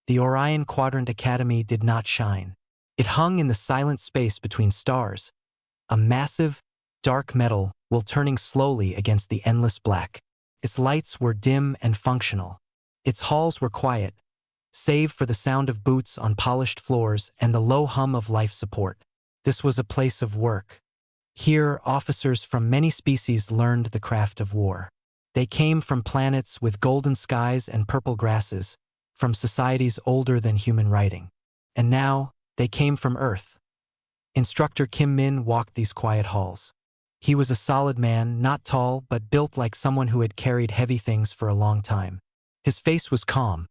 The Orion Quadrant Academy did not shine. It hung in the silent space between stars, a massive, dark metal while turning slowly against the endless black. Its lights were dim and functional. Its halls were quiet, save for the sound of boots on polished floors and the low hum of life support. This was a place of work. Here, officers from many species learned the craft of war. They came from planets with golden skies and purple grasses, from societies older than human writing. And now, they came from Earth. Instructor Kim Min walked these quiet halls. He was a solid man, not tall, but built like someone who had carried heavy things for a long time. His face was calm,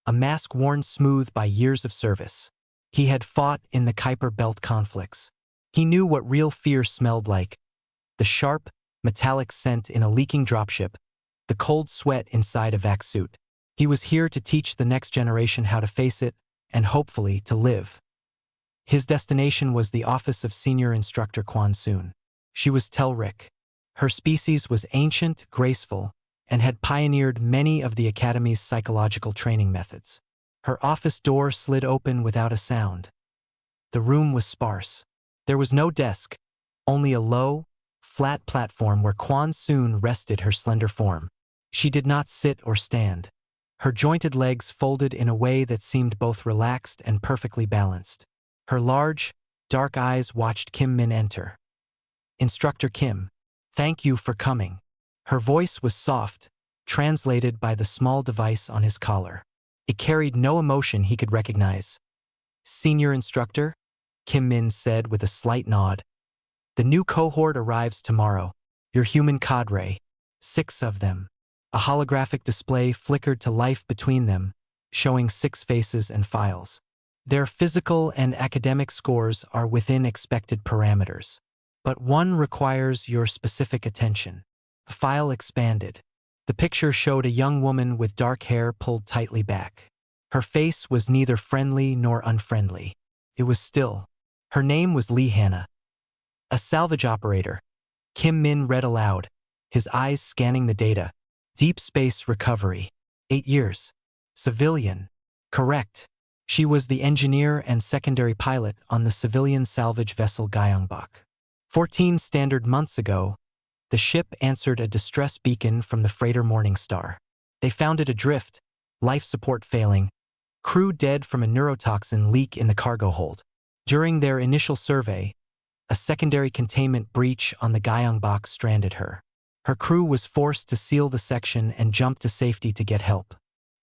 a mask worn smooth by years of service. He had fought in the Kuiper Belt conflicts. He knew what real fear smelled like: the sharp, metallic scent in a leaking dropship, the cold sweat inside a vac suit. He was here to teach the next generation how to face it, and hopefully to live. His destination was the office of Senior Instructor Kwon Soon. She was Telric. Her species was ancient, graceful, and had pioneered many of the Academy's psychological training methods. Her office door slid open without a sound. The room was sparse. There was no desk, only a low, flat platform where Kwon Soon rested her slender form. She did not sit or stand. Her jointed legs folded in a way that seemed both relaxed and perfectly balanced. Her large, dark eyes watched Kim Min enter. "Instructor Kim, thank you for coming." Her voice was soft, translated by the small device on his collar. It carried no emotion he could recognize. "Senior Instructor?" Kim Min said with a slight nod. "The new cohort arrives tomorrow. Your human cadre. 6 of them." A holographic display flickered to life between them, showing 6 faces and files. "Their physical and academic scores are within expected parameters. But one requires your specific attention." The file expanded. The picture showed a young woman with dark hair pulled tightly back. Her face was neither friendly nor unfriendly. It was still. Her name was Lee Hannah. "A salvage operator," Kim Min read aloud, his eyes scanning the data. "Deep space recovery. 8 years. Civilian." Correct. She was the engineer and secondary pilot on the civilian salvage vessel Gyeongbok. 14 standard months ago, the ship answered a distress beacon from the freighter Morningstar. They found it adrift, life support failing, crew dead from a neurotoxin leak in the cargo hold. During their initial survey, a secondary containment breach on the Gyeongbok stranded her. Her crew was forced to seal the section and jump to safety to get help.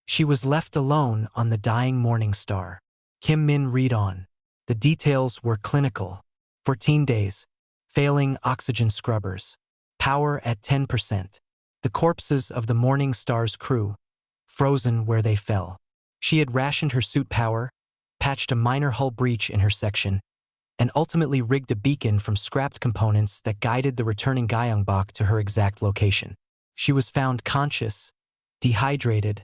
She was left alone on the dying Morningstar. Kim Min read on. The details were clinical. 14 days. Failing oxygen scrubbers. Power at 10%. The corpses of the Morningstar's crew, frozen where they fell. She had rationed her suit power, patched a minor hull breach in her section, and ultimately rigged a beacon from scrapped components that guided the returning Gyeongbok to her exact location. She was found conscious, dehydrated,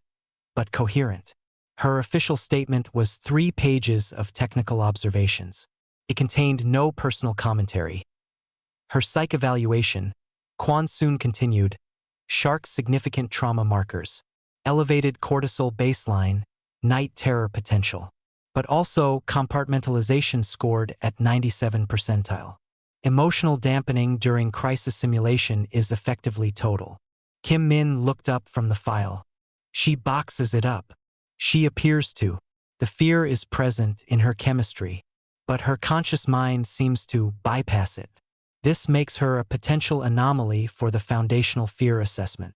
but coherent. Her official statement was 3 pages of technical observations. It contained no personal commentary. Her psych evaluation, Kwon Soon continued, shark significant trauma markers, elevated cortisol baseline, night terror potential, but also compartmentalization scored at 97 percentile. Emotional dampening during crisis simulation is effectively total. Kim Min looked up from the file. She boxes it up. She appears to. The fear is present in her chemistry, but her conscious mind seems to bypass it. This makes her a potential anomaly for the foundational fear assessment.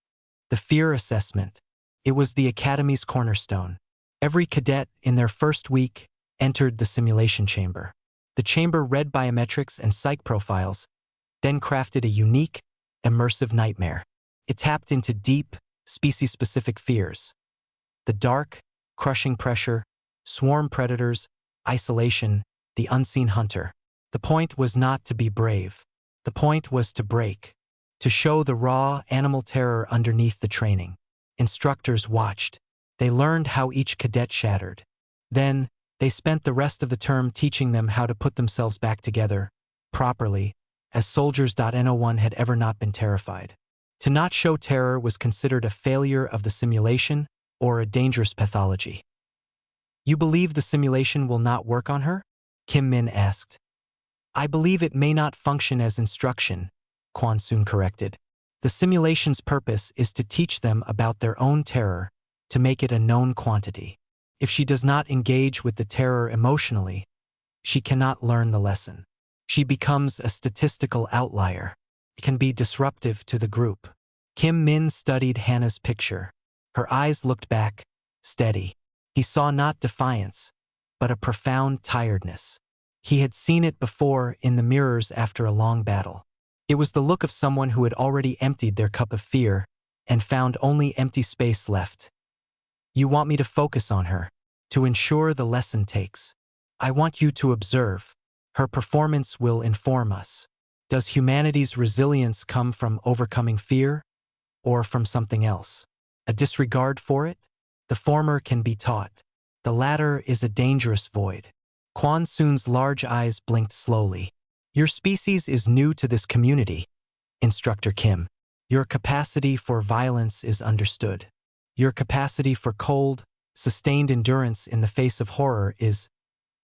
The fear assessment. It was the Academy's cornerstone. Every cadet in their first week entered the simulation chamber. The chamber read biometrics and psych profiles, then crafted a unique, immersive nightmare. It tapped into deep, species-specific fears. The dark, crushing pressure, swarm predators, isolation, the unseen hunter. The point was not to be brave. The point was to break, to show the raw animal terror underneath the training. Instructors watched. They learned how each cadet shattered. Then, they spent the rest of the term teaching them how to put themselves back together, properly, as soldiers. No1 had ever not been terrified. To not show terror was considered a failure of the simulation or a dangerous pathology. You believe the simulation will not work on her? Kim Min asked. I believe it may not function as instruction, Kwon Soon corrected. The simulation's purpose is to teach them about their own terror, to make it a known quantity. If she does not engage with the terror emotionally, she cannot learn the lesson. She becomes a statistical outlier. It can be disruptive to the group. Kim Min studied Hannah's picture. Her eyes looked back, steady. He saw not defiance, but a profound tiredness. He had seen it before in the mirrors after a long battle. It was the look of someone who had already emptied their cup of fear and found only empty space left. You want me to focus on her, to ensure the lesson takes. I want you to observe. Her performance will inform us. Does humanity's resilience come from overcoming fear, or from something else? A disregard for it? The former can be taught. The latter is a dangerous void. Kwon Soon's large eyes blinked slowly. Your species is new to this community, Instructor Kim. Your capacity for violence is understood. Your capacity for cold, sustained endurance in the face of horror is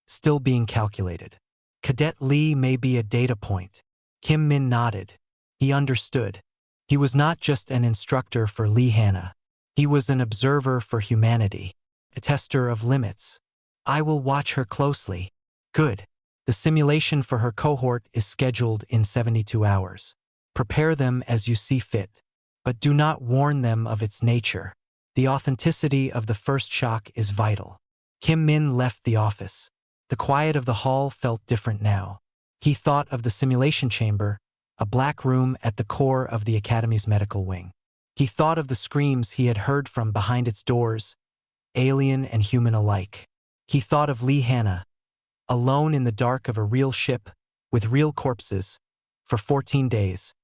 still being calculated. Cadet Lee may be a data point. Kim Min nodded. He understood. He was not just an instructor for Lee Hannah. He was an observer for humanity, a tester of limits. I will watch her closely. Good. The simulation for her cohort is scheduled in 72 hours. Prepare them as you see fit, but do not warn them of its nature. The authenticity of the first shock is vital. Kim Min left the office. The quiet of the hall felt different now. He thought of the simulation chamber, a black room at the core of the Academy's medical wing. He thought of the screams he had heard from behind its doors, alien and human alike. He thought of Lee Hannah, alone in the dark of a real ship, with real corpses, for 14 days.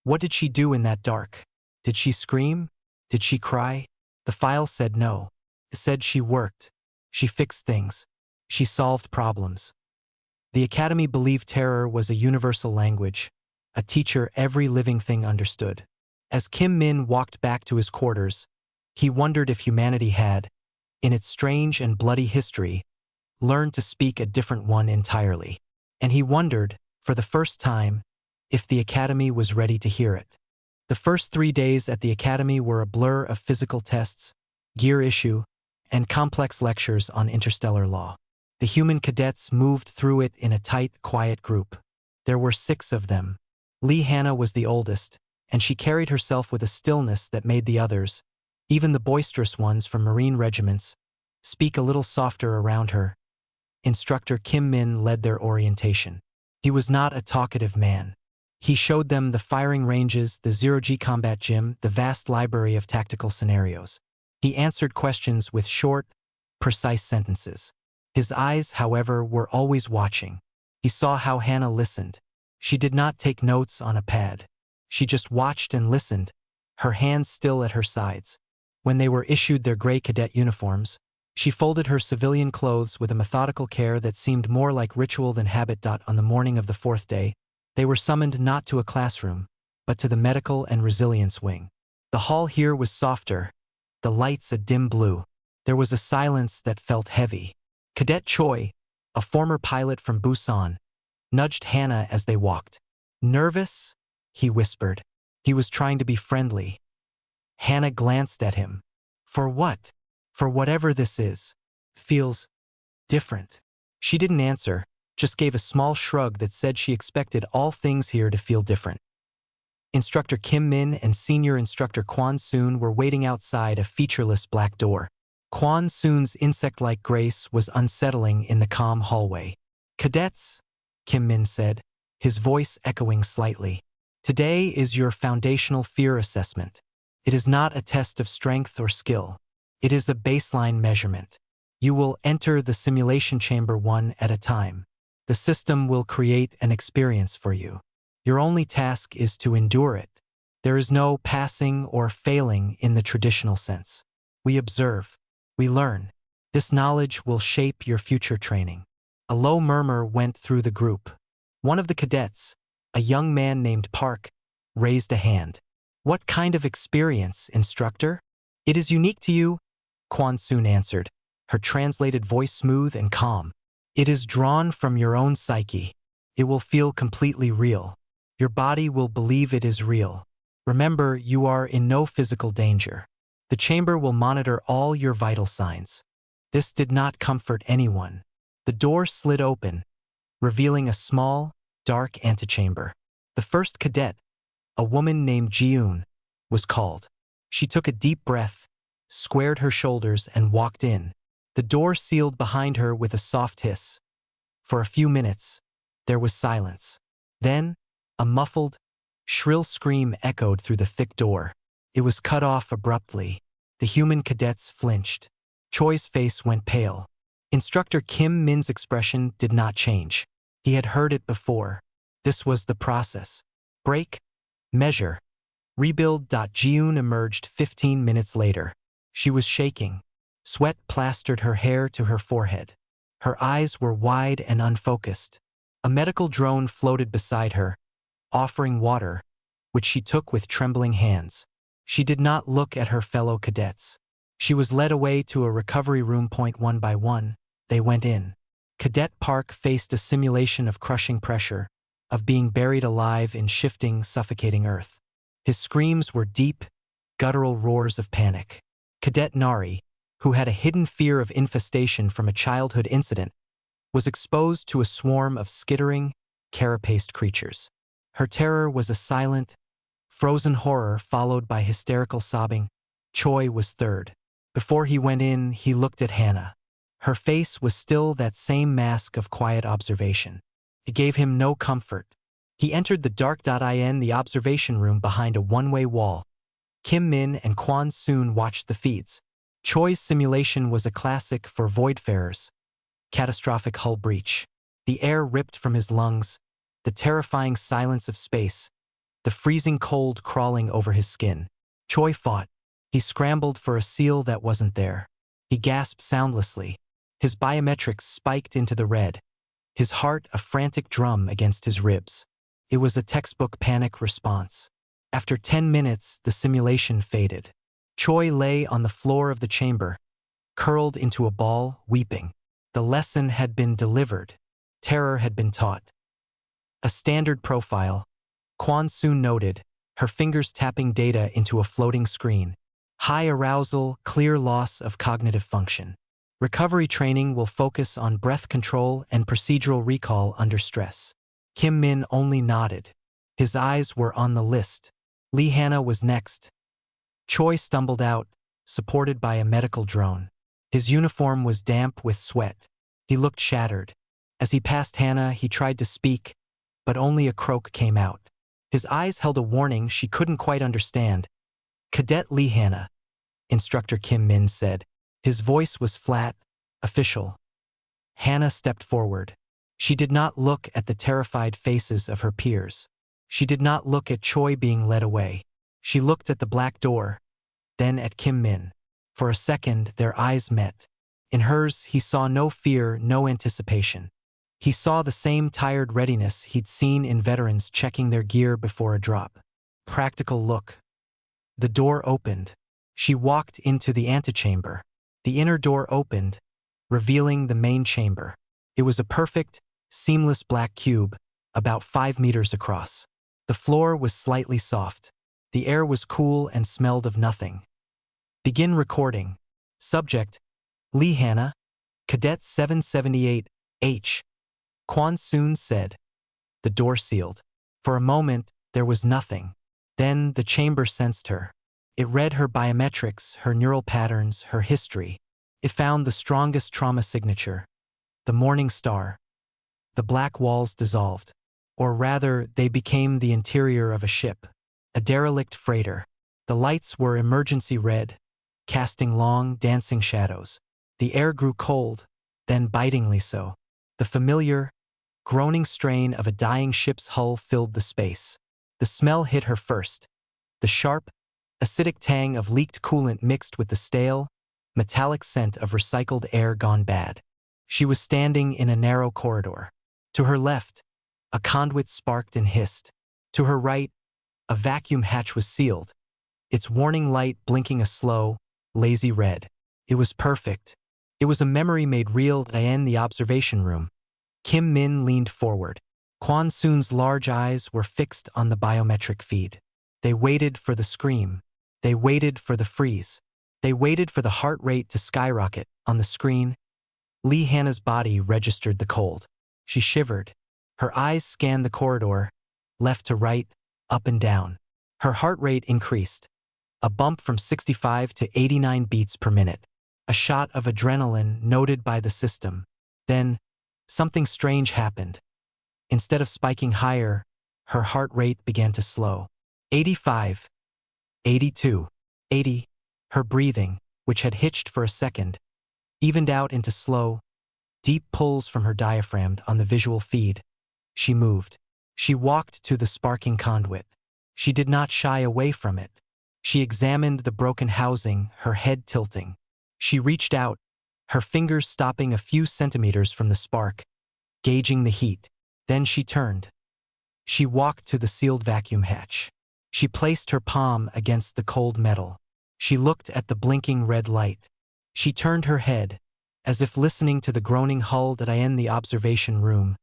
What did she do in that dark? Did she scream? Did she cry? The file said no. It said she worked. She fixed things. She solved problems. The Academy believed terror was a universal language, a teacher every living thing understood. As Kim Min walked back to his quarters, he wondered if humanity had, in its strange and bloody history, learned to speak a different one entirely. And he wondered, for the first time, if the Academy was ready to hear it. The first 3 days at the Academy were a blur of physical tests, gear issue, and complex lectures on interstellar law. The human cadets moved through it in a tight, quiet group. There were 6 of them. Lee Hannah was the oldest, and she carried herself with a stillness that made the others, even the boisterous ones from Marine regiments, speak a little softer around her. Instructor Kim Min led their orientation. He was not a talkative man. He showed them the firing ranges, the zero-G combat gym, the vast library of tactical scenarios. He answered questions with short, precise sentences. His eyes, however, were always watching. He saw how Hannah listened. She did not take notes on a pad. She just watched and listened, her hands still at her sides. When they were issued their gray cadet uniforms, she folded her civilian clothes with a methodical care that seemed more like ritual than habit. On the morning of the 4th day, they were summoned not to a classroom, but to the medical and resilience wing. The hall here was softer, the lights a dim blue. There was a silence that felt heavy. Cadet Choi, a former pilot from Busan, nudged Hannah as they walked. Nervous? He whispered. He was trying to be friendly. Hannah glanced at him. For what? For whatever this is. Feels different. She didn't answer, just gave a small shrug that said she expected all things here to feel different. Instructor Kim Min and Senior Instructor Kwon Soon were waiting outside a featureless black door. Kwon Soon's insect-like grace was unsettling in the calm hallway. Cadets, Kim Min said, his voice echoing slightly. Today is your foundational fear assessment. It is not a test of strength or skill. It is a baseline measurement. You will enter the simulation chamber one at a time. The system will create an experience for you. Your only task is to endure it. There is no passing or failing in the traditional sense. We observe. We learn. This knowledge will shape your future training. A low murmur went through the group. One of the cadets, a young man named Park, raised a hand. What kind of experience, instructor? It is unique to you, Kwon Soon answered. her translated voice smooth and calm. It is drawn from your own psyche. It will feel completely real. Your body will believe it is real. Remember, you are in no physical danger. The chamber will monitor all your vital signs. This did not comfort anyone. The door slid open, revealing a small, dark antechamber. The first cadet, a woman named Jiun, was called. She took a deep breath, squared her shoulders, and walked in. The door sealed behind her with a soft hiss. For a few minutes, there was silence. Then, a muffled, shrill scream echoed through the thick door. It was cut off abruptly. The human cadets flinched. Choi's face went pale. Instructor Kim Min's expression did not change. He had heard it before. This was the process. Break, measure, rebuild. Jiun emerged 15 minutes later. She was shaking. Sweat plastered her hair to her forehead. Her eyes were wide and unfocused. A medical drone floated beside her, offering water, which she took with trembling hands. She did not look at her fellow cadets. She was led away to a recovery room. One by one, they went in. Cadet Park faced a simulation of crushing pressure, of being buried alive in shifting, suffocating earth. His screams were deep, guttural roars of panic. Cadet Nari, who had a hidden fear of infestation from a childhood incident, was exposed to a swarm of skittering, carapaced creatures. Her terror was a silent, frozen horror followed by hysterical sobbing. Choi was third. Before he went in, he looked at Hannah. Her face was still that same mask of quiet observation. It gave him no comfort. He entered the dark. The observation room behind a one-way wall. Kim Min and Kwon Soon watched the feeds. Choi's simulation was a classic for voidfarers. Catastrophic hull breach. The air ripped from his lungs, the terrifying silence of space, the freezing cold crawling over his skin. Choi fought. He scrambled for a seal that wasn't there. He gasped soundlessly. His biometrics spiked into the red, his heart a frantic drum against his ribs. It was a textbook panic response. After 10 minutes, the simulation faded. Choi lay on the floor of the chamber, curled into a ball, weeping. The lesson had been delivered. Terror had been taught. A standard profile, Kwon Soon noted, her fingers tapping data into a floating screen. High arousal, clear loss of cognitive function. Recovery training will focus on breath control and procedural recall under stress. Kim Min only nodded. His eyes were on the list. Lee Hannah was next. Choi stumbled out, supported by a medical drone. His uniform was damp with sweat. He looked shattered. As he passed Hannah, he tried to speak, but only a croak came out. His eyes held a warning she couldn't quite understand. Cadet Lee Hannah, Instructor Kim Min said. His voice was flat, official. Hannah stepped forward. She did not look at the terrified faces of her peers. She did not look at Choi being led away. She looked at the black door, then at Kim Min. For a second, their eyes met. In hers, he saw no fear, no anticipation. He saw the same tired readiness he'd seen in veterans checking their gear before a drop. Practical look. The door opened. She walked into the antechamber. The inner door opened, revealing the main chamber. It was a perfect, seamless black cube, about 5 meters across. The floor was slightly soft. The air was cool and smelled of nothing. Begin recording. Subject, Lee Hannah, Cadet 778H. Kwon Soon said. The door sealed. For a moment, there was nothing. Then the chamber sensed her. It read her biometrics, her neural patterns, her history. It found the strongest trauma signature, the morning star. The black walls dissolved. Or rather, they became the interior of a ship, a derelict freighter. The lights were emergency red, casting long, dancing shadows. The air grew cold, then bitingly so. The familiar, groaning strain of a dying ship's hull filled the space. The smell hit her first. The sharp, acidic tang of leaked coolant mixed with the stale, metallic scent of recycled air gone bad. She was standing in a narrow corridor. To her left, a conduit sparked and hissed. To her right, a vacuum hatch was sealed, its warning light blinking a slow, lazy red. It was perfect. It was a memory made real in the observation room. Kim Min leaned forward. Kwon Soon's large eyes were fixed on the biometric feed. They waited for the scream. They waited for the freeze. They waited for the heart rate to skyrocket. On the screen, Lee Hannah's body registered the cold. She shivered. Her eyes scanned the corridor, left to right, up and down. Her heart rate increased. A bump from 65 to 89 beats per minute. A shot of adrenaline noted by the system. Then, something strange happened. Instead of spiking higher, her heart rate began to slow. 85, 82, 80. Her breathing, which had hitched for a second, evened out into slow, deep pulls from her diaphragm on the visual feed. She moved. She walked to the sparking conduit. She did not shy away from it. She examined the broken housing, her head tilting. She reached out, her fingers stopping a few centimeters from the spark, gauging the heat. Then she turned. She walked to the sealed vacuum hatch. She placed her palm against the cold metal. She looked at the blinking red light. She turned her head, as if listening to the groaning hull in the observation room.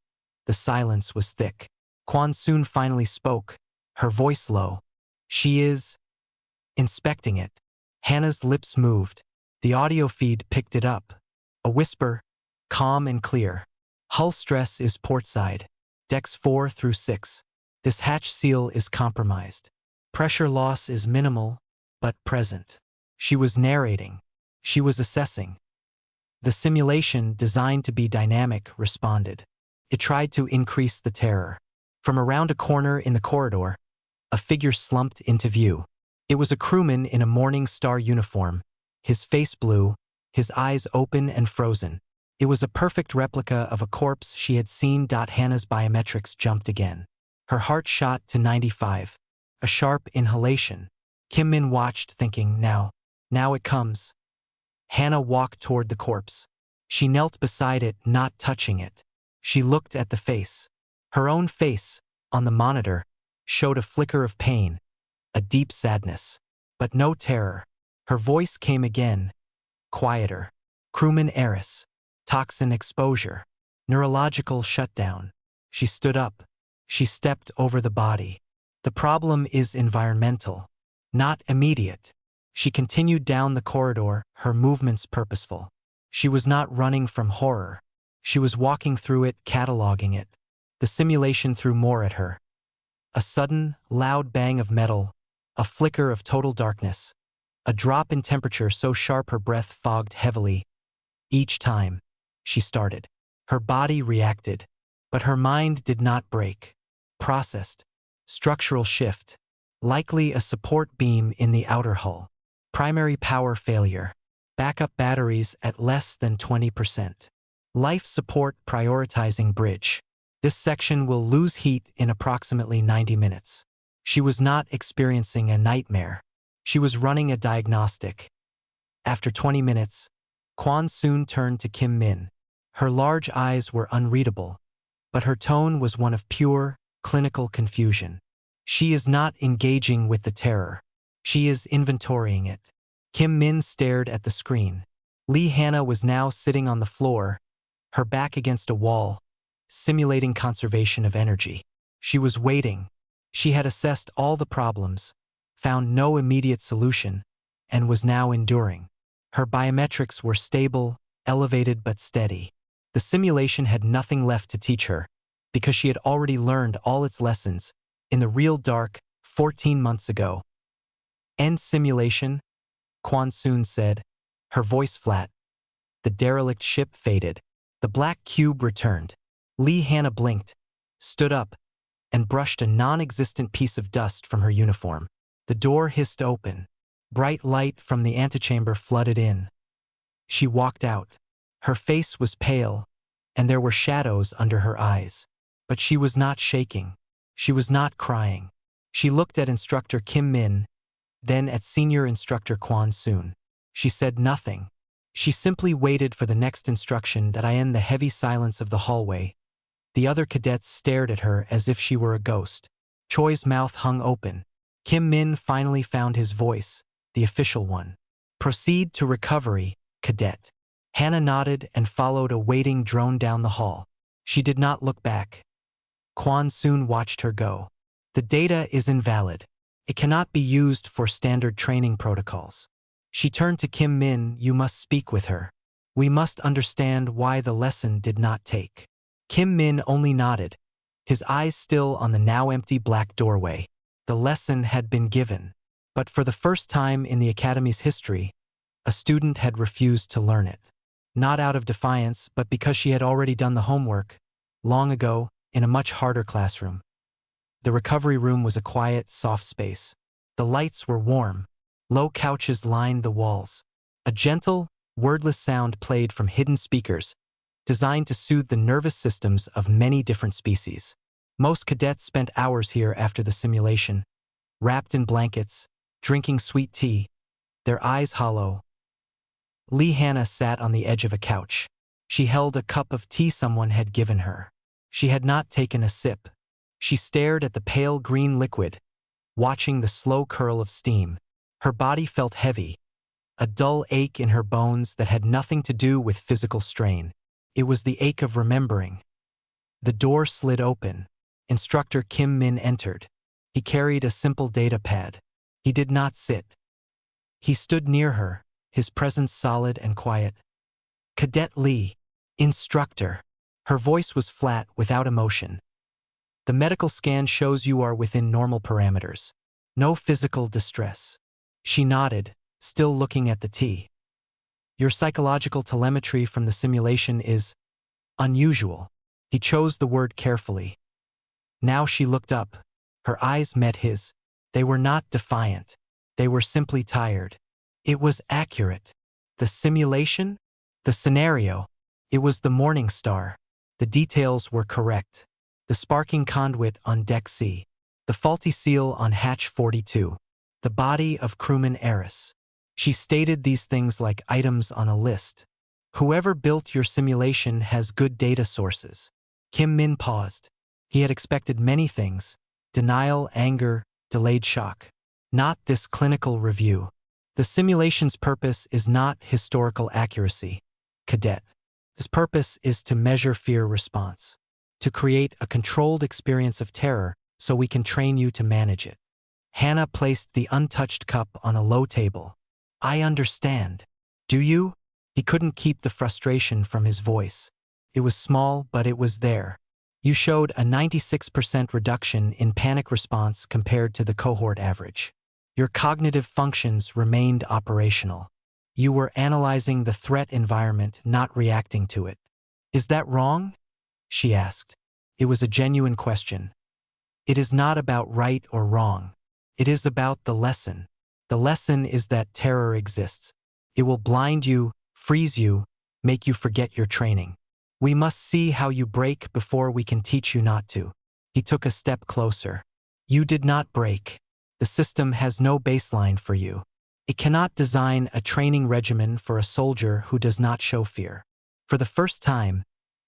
The silence was thick. Kwon Soon finally spoke, her voice low. She is inspecting it. Hannah's lips moved. The audio feed picked it up. A whisper, calm and clear. Hull stress is portside. Decks 4 through 6. This hatch seal is compromised. Pressure loss is minimal, but present. She was narrating. She was assessing. The simulation, designed to be dynamic, responded. It tried to increase the terror. From around a corner in the corridor, a figure slumped into view. It was a crewman in a Morning Star uniform, his face blue, his eyes open and frozen. It was a perfect replica of a corpse she had seen. Hannah's biometrics jumped again. Her heart shot to 95. A sharp inhalation. Kim Min watched, thinking, now it comes. Hannah walked toward the corpse. She knelt beside it, not touching it. She looked at the face. Her own face, on the monitor, showed a flicker of pain, a deep sadness, but no terror. Her voice came again, quieter. Crewman Eris. Toxin exposure. Neurological shutdown. She stood up. She stepped over the body. The problem is environmental, not immediate. She continued down the corridor, her movements purposeful. She was not running from horror. She was walking through it, cataloging it. The simulation threw more at her. A sudden, loud bang of metal, a flicker of total darkness, a drop in temperature so sharp her breath fogged heavily. Each time she started, her body reacted, but her mind did not break. Processed. Structural shift. Likely a support beam in the outer hull. Primary power failure. Backup batteries at less than 20%. Life support prioritizing bridge. This section will lose heat in approximately 90 minutes. She was not experiencing a nightmare. She was running a diagnostic. After 20 minutes, Kwon Soon turned to Kim Min. Her large eyes were unreadable, but her tone was one of pure, clinical confusion. She is not engaging with the terror. She is inventorying it. Kim Min stared at the screen. Lee Hannah was now sitting on the floor, her back against a wall, simulating conservation of energy. She was waiting. She had assessed all the problems, found no immediate solution, and was now enduring. Her biometrics were stable, elevated but steady. The simulation had nothing left to teach her, because she had already learned all its lessons in the real dark 14 months ago. End simulation, Kwon Soon said, her voice flat. The derelict ship faded. The black cube returned. Lee Hannah blinked, stood up, and brushed a non-existent piece of dust from her uniform. The door hissed open. Bright light from the antechamber flooded in. She walked out. Her face was pale, and there were shadows under her eyes. But she was not shaking. She was not crying. She looked at Instructor Kim Min, then at Senior Instructor Kwon Soon. She said nothing. She simply waited for the next instruction. In the heavy silence of the hallway, the other cadets stared at her as if she were a ghost. Choi's mouth hung open. Kim Min finally found his voice, the official one. Proceed to recovery, cadet. Hannah nodded and followed a waiting drone down the hall. She did not look back. Quan soon watched her go. The data is invalid. It cannot be used for standard training protocols. She turned to Kim Min. You must speak with her. We must understand why the lesson did not take. Kim Min only nodded, his eyes still on the now empty black doorway. The lesson had been given. But for the first time in the Academy's history, a student had refused to learn it. Not out of defiance, but because she had already done the homework, long ago, in a much harder classroom. The recovery room was a quiet, soft space. The lights were warm. Low couches lined the walls. A gentle, wordless sound played from hidden speakers, designed to soothe the nervous systems of many different species. Most cadets spent hours here after the simulation, wrapped in blankets, drinking sweet tea, their eyes hollow. Hannah sat on the edge of a couch. She held a cup of tea someone had given her. She had not taken a sip. She stared at the pale green liquid, watching the slow curl of steam. Her body felt heavy, a dull ache in her bones that had nothing to do with physical strain. It was the ache of remembering. The door slid open. Instructor Kim Min entered. He carried a simple data pad. He did not sit. He stood near her, his presence solid and quiet. Cadet Lee, Instructor. Her voice was flat, without emotion. The medical scan shows you are within normal parameters. No physical distress. She nodded, still looking at the tea. Your psychological telemetry from the simulation is unusual. He chose the word carefully. Now she looked up. Her eyes met his. They were not defiant. They were simply tired. It was accurate. The simulation? The scenario. It was the Morning Star. The details were correct. The sparking conduit on Deck C. The faulty seal on Hatch 42. The body of crewman Eris. She stated these things like items on a list. Whoever built your simulation has good data sources. Kim Min paused. He had expected many things: denial, anger, delayed shock. Not this clinical review. The simulation's purpose is not historical accuracy, cadet. Its purpose is to measure fear response, to create a controlled experience of terror so we can train you to manage it. Hannah placed the untouched cup on a low table. I understand. Do you? He couldn't keep the frustration from his voice. It was small, but it was there. You showed a 96% reduction in panic response compared to the cohort average. Your cognitive functions remained operational. You were analyzing the threat environment, not reacting to it. Is that wrong? She asked. It was a genuine question. It is not about right or wrong. It is about the lesson. The lesson is that terror exists. It will blind you, freeze you, make you forget your training. We must see how you break before we can teach you not to. He took a step closer. You did not break. The system has no baseline for you. It cannot design a training regimen for a soldier who does not show fear. For the first time,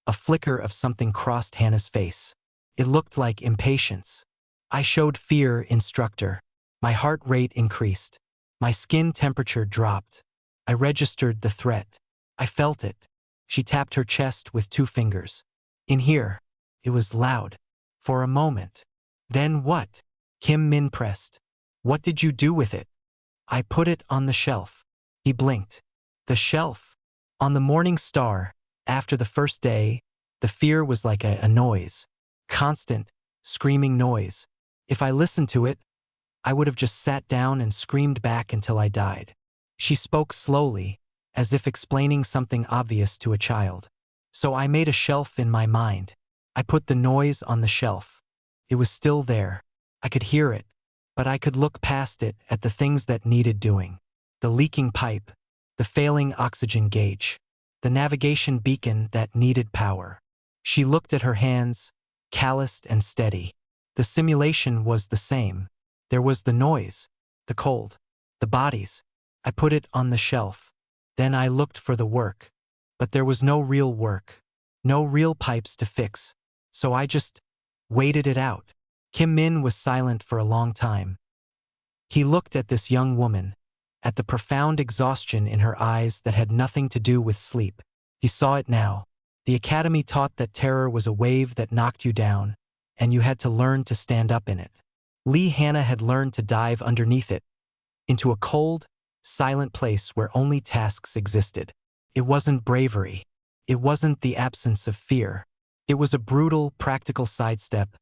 a flicker of something crossed Hannah's face. It looked like impatience. I showed fear, Instructor. My heart rate increased. My skin temperature dropped. I registered the threat. I felt it. She tapped her chest with 2 fingers. In here. It was loud. For a moment. Then what? Kim Min pressed. What did you do with it? I put it on the shelf. He blinked. The shelf. On the Morning Star, after the first day, the fear was like a noise. Constant, screaming noise. If I listened to it, I would have just sat down and screamed back until I died. She spoke slowly, as if explaining something obvious to a child. So I made a shelf in my mind. I put the noise on the shelf. It was still there. I could hear it, but I could look past it at the things that needed doing. The leaking pipe, the failing oxygen gauge, the navigation beacon that needed power. She looked at her hands, calloused and steady. The simulation was the same. There was the noise, the cold, the bodies. I put it on the shelf. Then I looked for the work. But there was no real work. No real pipes to fix. So I just waited it out. Kim Min was silent for a long time. He looked at this young woman, at the profound exhaustion in her eyes that had nothing to do with sleep. He saw it now. The academy taught that terror was a wave that knocked you down, and you had to learn to stand up in it. Hannah had learned to dive underneath it, into a cold, silent place where only tasks existed. It wasn't bravery. It wasn't the absence of fear. It was a brutal, practical sidestep.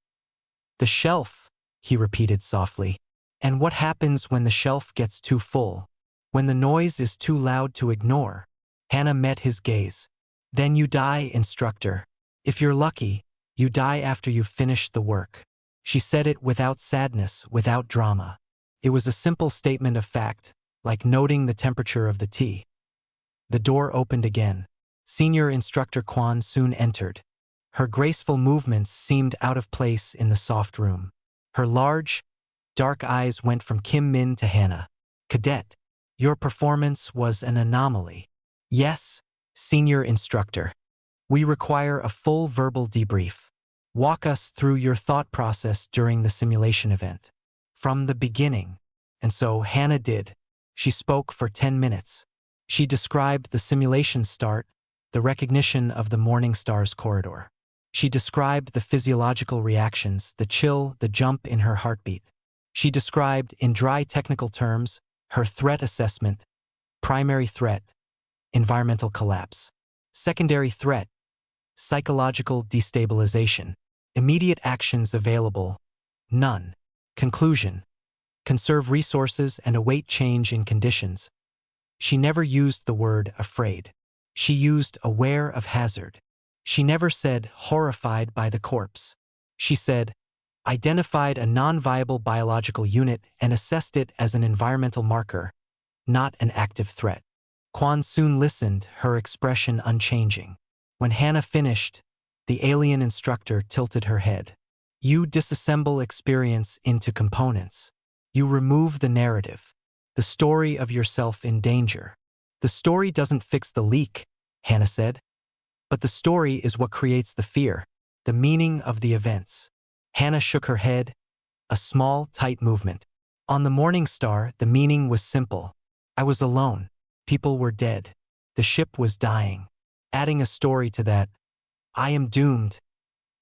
The shelf, he repeated softly. And what happens when the shelf gets too full? When the noise is too loud to ignore? Hannah met his gaze. Then you die, Instructor. If you're lucky, you die after you've finished the work. She said it without sadness, without drama. It was a simple statement of fact, like noting the temperature of the tea. The door opened again. Senior Instructor Quan soon entered. Her graceful movements seemed out of place in the soft room. Her large, dark eyes went from Kim Min to Hannah. Cadet, your performance was an anomaly. Yes, Senior Instructor. We require a full verbal debrief. Walk us through your thought process during the simulation event. From the beginning. And so Hannah did. She spoke for 10 minutes. She described the simulation start, the recognition of the Morning Star's corridor. She described the physiological reactions, the chill, the jump in her heartbeat. She described, in dry technical terms, her threat assessment: primary threat, environmental collapse; secondary threat, psychological destabilization; immediate actions available, none; conclusion, conserve resources and await change in conditions. She never used the word afraid. She used aware of hazard. She never said horrified by the corpse. She said identified a non-viable biological unit and assessed it as an environmental marker, not an active threat. Quan soon listened, her expression unchanging. When Hannah finished, the alien instructor tilted her head. You disassemble experience into components. You remove the narrative, the story of yourself in danger. The story doesn't fix the leak, Hannah said. But the story is what creates the fear, the meaning of the events. Hannah shook her head, a small, tight movement. On the Morning Star, the meaning was simple. I was alone. People were dead. The ship was dying. Adding a story to that, I am doomed.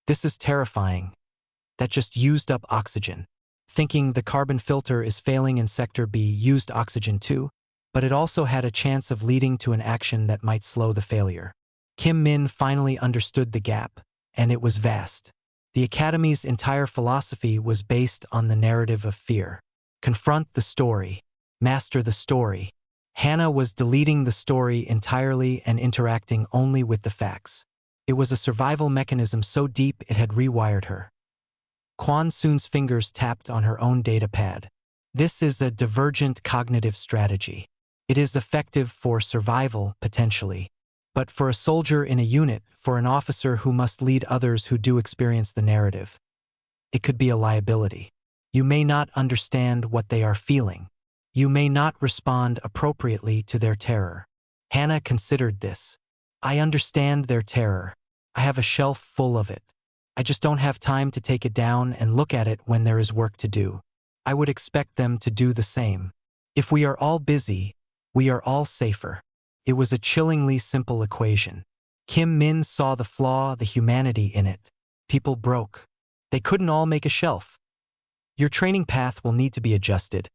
This is terrifying. That just used up oxygen. Thinking the carbon filter is failing in Sector B used oxygen too, but it also had a chance of leading to an action that might slow the failure. Kim Min finally understood the gap, and it was vast. The Academy's entire philosophy was based on the narrative of fear. Confront the story. Master the story. Hannah was deleting the story entirely and interacting only with the facts. It was a survival mechanism so deep it had rewired her. Quan Soon's fingers tapped on her own data pad. This is a divergent cognitive strategy. It is effective for survival, potentially. But for a soldier in a unit, for an officer who must lead others who do experience the narrative, it could be a liability. You may not understand what they are feeling. You may not respond appropriately to their terror. Hannah considered this. I understand their terror. I have a shelf full of it. I just don't have time to take it down and look at it when there is work to do. I would expect them to do the same. If we are all busy, we are all safer. It was a chillingly simple equation. Kim Min saw the flaw, the humanity in it. People broke. They couldn't all make a shelf. Your training path will need to be adjusted,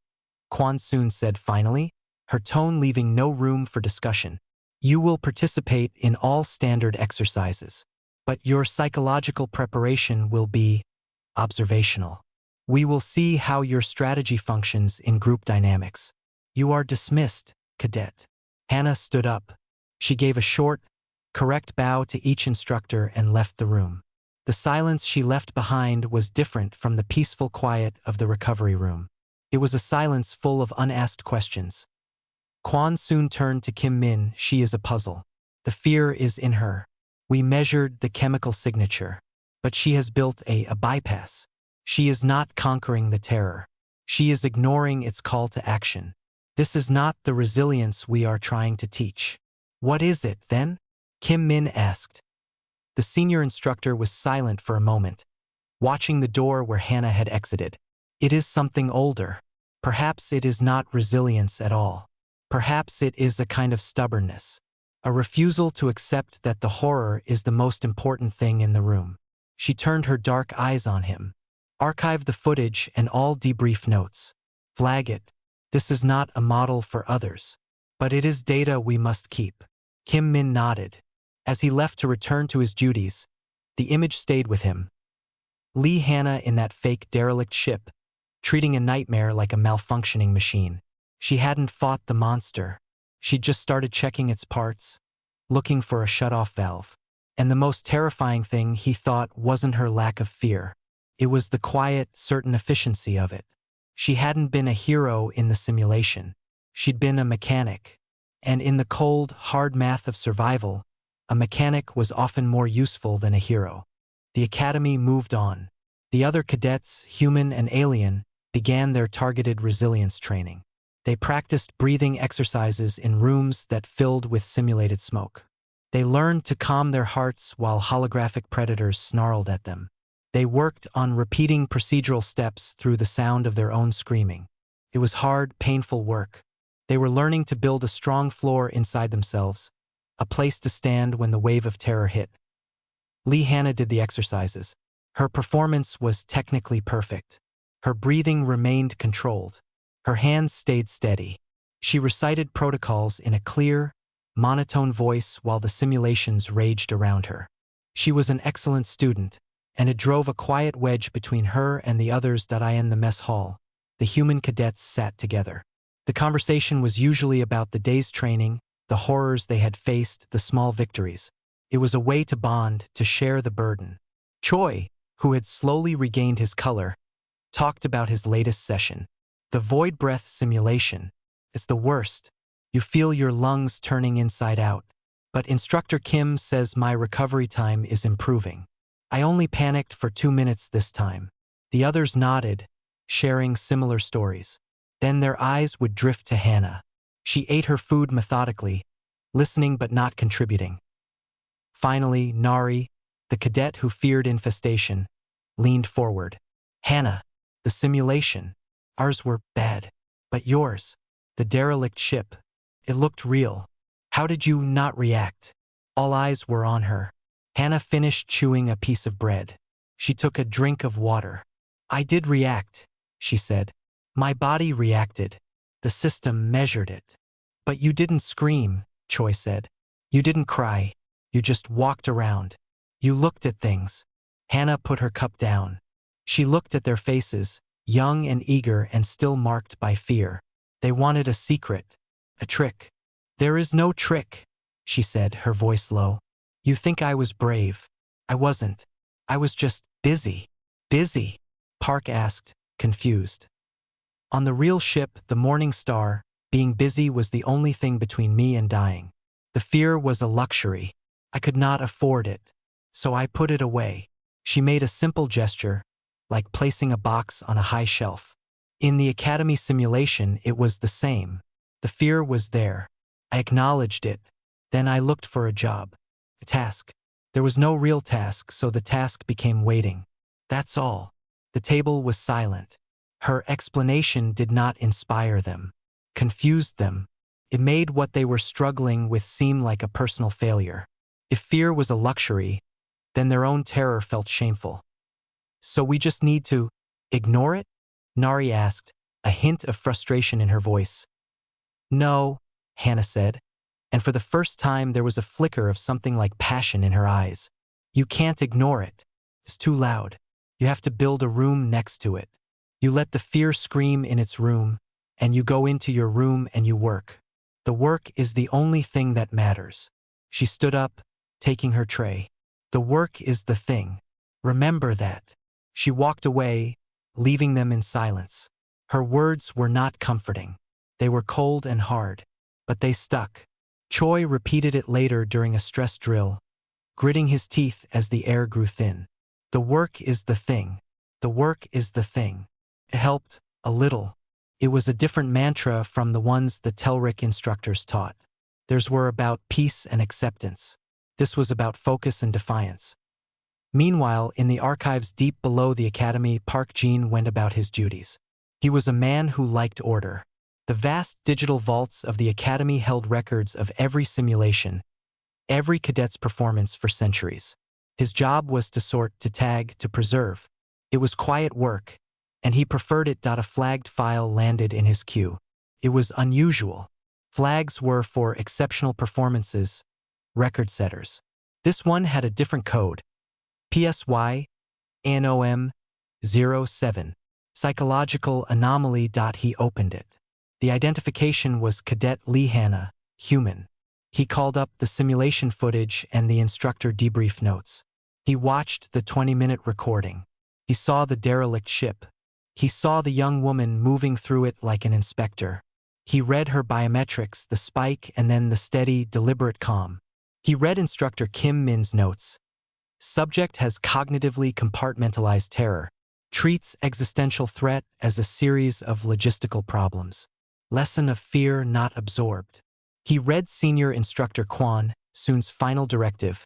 Quan Soon said finally, her tone leaving no room for discussion. You will participate in all standard exercises, but your psychological preparation will be observational. We will see how your strategy functions in group dynamics. You are dismissed, Cadet. Hannah stood up. She gave a short, correct bow to each instructor and left the room. The silence she left behind was different from the peaceful quiet of the recovery room. It was a silence full of unasked questions. Quan soon turned to Kim Min. She is a puzzle. The fear is in her. We measured the chemical signature, but she has built a bypass. She is not conquering the terror. She is ignoring its call to action. This is not the resilience we are trying to teach. What is it, then? Kim Min asked. The senior instructor was silent for a moment, watching the door where Hannah had exited. It is something older. Perhaps it is not resilience at all. Perhaps it is a kind of stubbornness, a refusal to accept that the horror is the most important thing in the room. She turned her dark eyes on him. Archive the footage and all debrief notes. Flag it. This is not a model for others. But it is data we must keep. Kim Min nodded. As he left to return to his duties, the image stayed with him. Lee Hannah in that fake derelict ship, treating a nightmare like a malfunctioning machine. She hadn't fought the monster. She'd just started checking its parts, looking for a shut-off valve. And the most terrifying thing, he thought, wasn't her lack of fear. It was the quiet, certain efficiency of it. She hadn't been a hero in the simulation. She'd been a mechanic. And in the cold, hard math of survival, a mechanic was often more useful than a hero. The academy moved on. The other cadets, human and alien, began their targeted resilience training. They practiced breathing exercises in rooms that filled with simulated smoke. They learned to calm their hearts while holographic predators snarled at them. They worked on repeating procedural steps through the sound of their own screaming. It was hard, painful work. They were learning to build a strong floor inside themselves, a place to stand when the wave of terror hit. Lee Hannah did the exercises. Her performance was technically perfect. Her breathing remained controlled. Her hands stayed steady. She recited protocols in a clear, monotone voice while the simulations raged around her. She was an excellent student, and it drove a quiet wedge between her and the others. In the mess hall, the human cadets sat together. The conversation was usually about the day's training, the horrors they had faced, the small victories. It was a way to bond, to share the burden. Choi, who had slowly regained his color, talked about his latest session. The void breath simulation. It's the worst. You feel your lungs turning inside out. But Instructor Kim says my recovery time is improving. I only panicked for 2 minutes this time. The others nodded, sharing similar stories. Then their eyes would drift to Hannah. She ate her food methodically, listening but not contributing. Finally, Nari, the cadet who feared infestation, leaned forward. Hannah, the simulation. Ours were bad. But yours, the derelict ship. It looked real. How did you not react? All eyes were on her. Hannah finished chewing a piece of bread. She took a drink of water. I did react, she said. My body reacted. The system measured it. But you didn't scream, Choi said. You didn't cry. You just walked around. You looked at things. Hannah put her cup down. She looked at their faces, young and eager and still marked by fear. They wanted a secret, a trick. There is no trick, she said, her voice low. You think I was brave. I wasn't. I was just busy. Busy? Park asked, confused. On the real ship, the Morning Star, being busy was the only thing between me and dying. The fear was a luxury. I could not afford it. So I put it away. She made a simple gesture, like placing a box on a high shelf. In the academy simulation, it was the same. The fear was there. I acknowledged it. Then I looked for a job. A task. There was no real task, so the task became waiting. That's all. The table was silent. Her explanation did not inspire them, confused them. It made what they were struggling with seem like a personal failure. If fear was a luxury, then their own terror felt shameful. So we just need to ignore it? Nari asked, a hint of frustration in her voice. No, Hannah said, and for the first time there was a flicker of something like passion in her eyes. You can't ignore it. It's too loud. You have to build a room next to it. You let the fear scream in its room, and you go into your room and you work. The work is the only thing that matters. She stood up, taking her tray. The work is the thing. Remember that. She walked away, leaving them in silence. Her words were not comforting. They were cold and hard, but they stuck. Choi repeated it later during a stress drill, gritting his teeth as the air grew thin. The work is the thing. The work is the thing. It helped, a little. It was a different mantra from the ones the Telric instructors taught. Theirs were about peace and acceptance. This was about focus and defiance. Meanwhile, in the archives deep below the academy, Park Jin went about his duties. He was a man who liked order. The vast digital vaults of the Academy held records of every simulation, every cadet's performance for centuries. His job was to sort, to tag, to preserve. It was quiet work, and he preferred it. A flagged file landed in his queue. It was unusual. Flags were for exceptional performances, record setters. This one had a different code. PSY NOM 07. Psychological anomaly. He opened it. The identification was Cadet Lee Hanna, human. He called up the simulation footage and the instructor debrief notes. He watched the 20-minute recording. He saw the derelict ship. He saw the young woman moving through it like an inspector. He read her biometrics, the spike and then the steady, deliberate calm. He read instructor Kim Min's notes. Subject has cognitively compartmentalized terror. Treats existential threat as a series of logistical problems. Lesson of fear not absorbed. He read senior instructor Kwon Soon's final directive.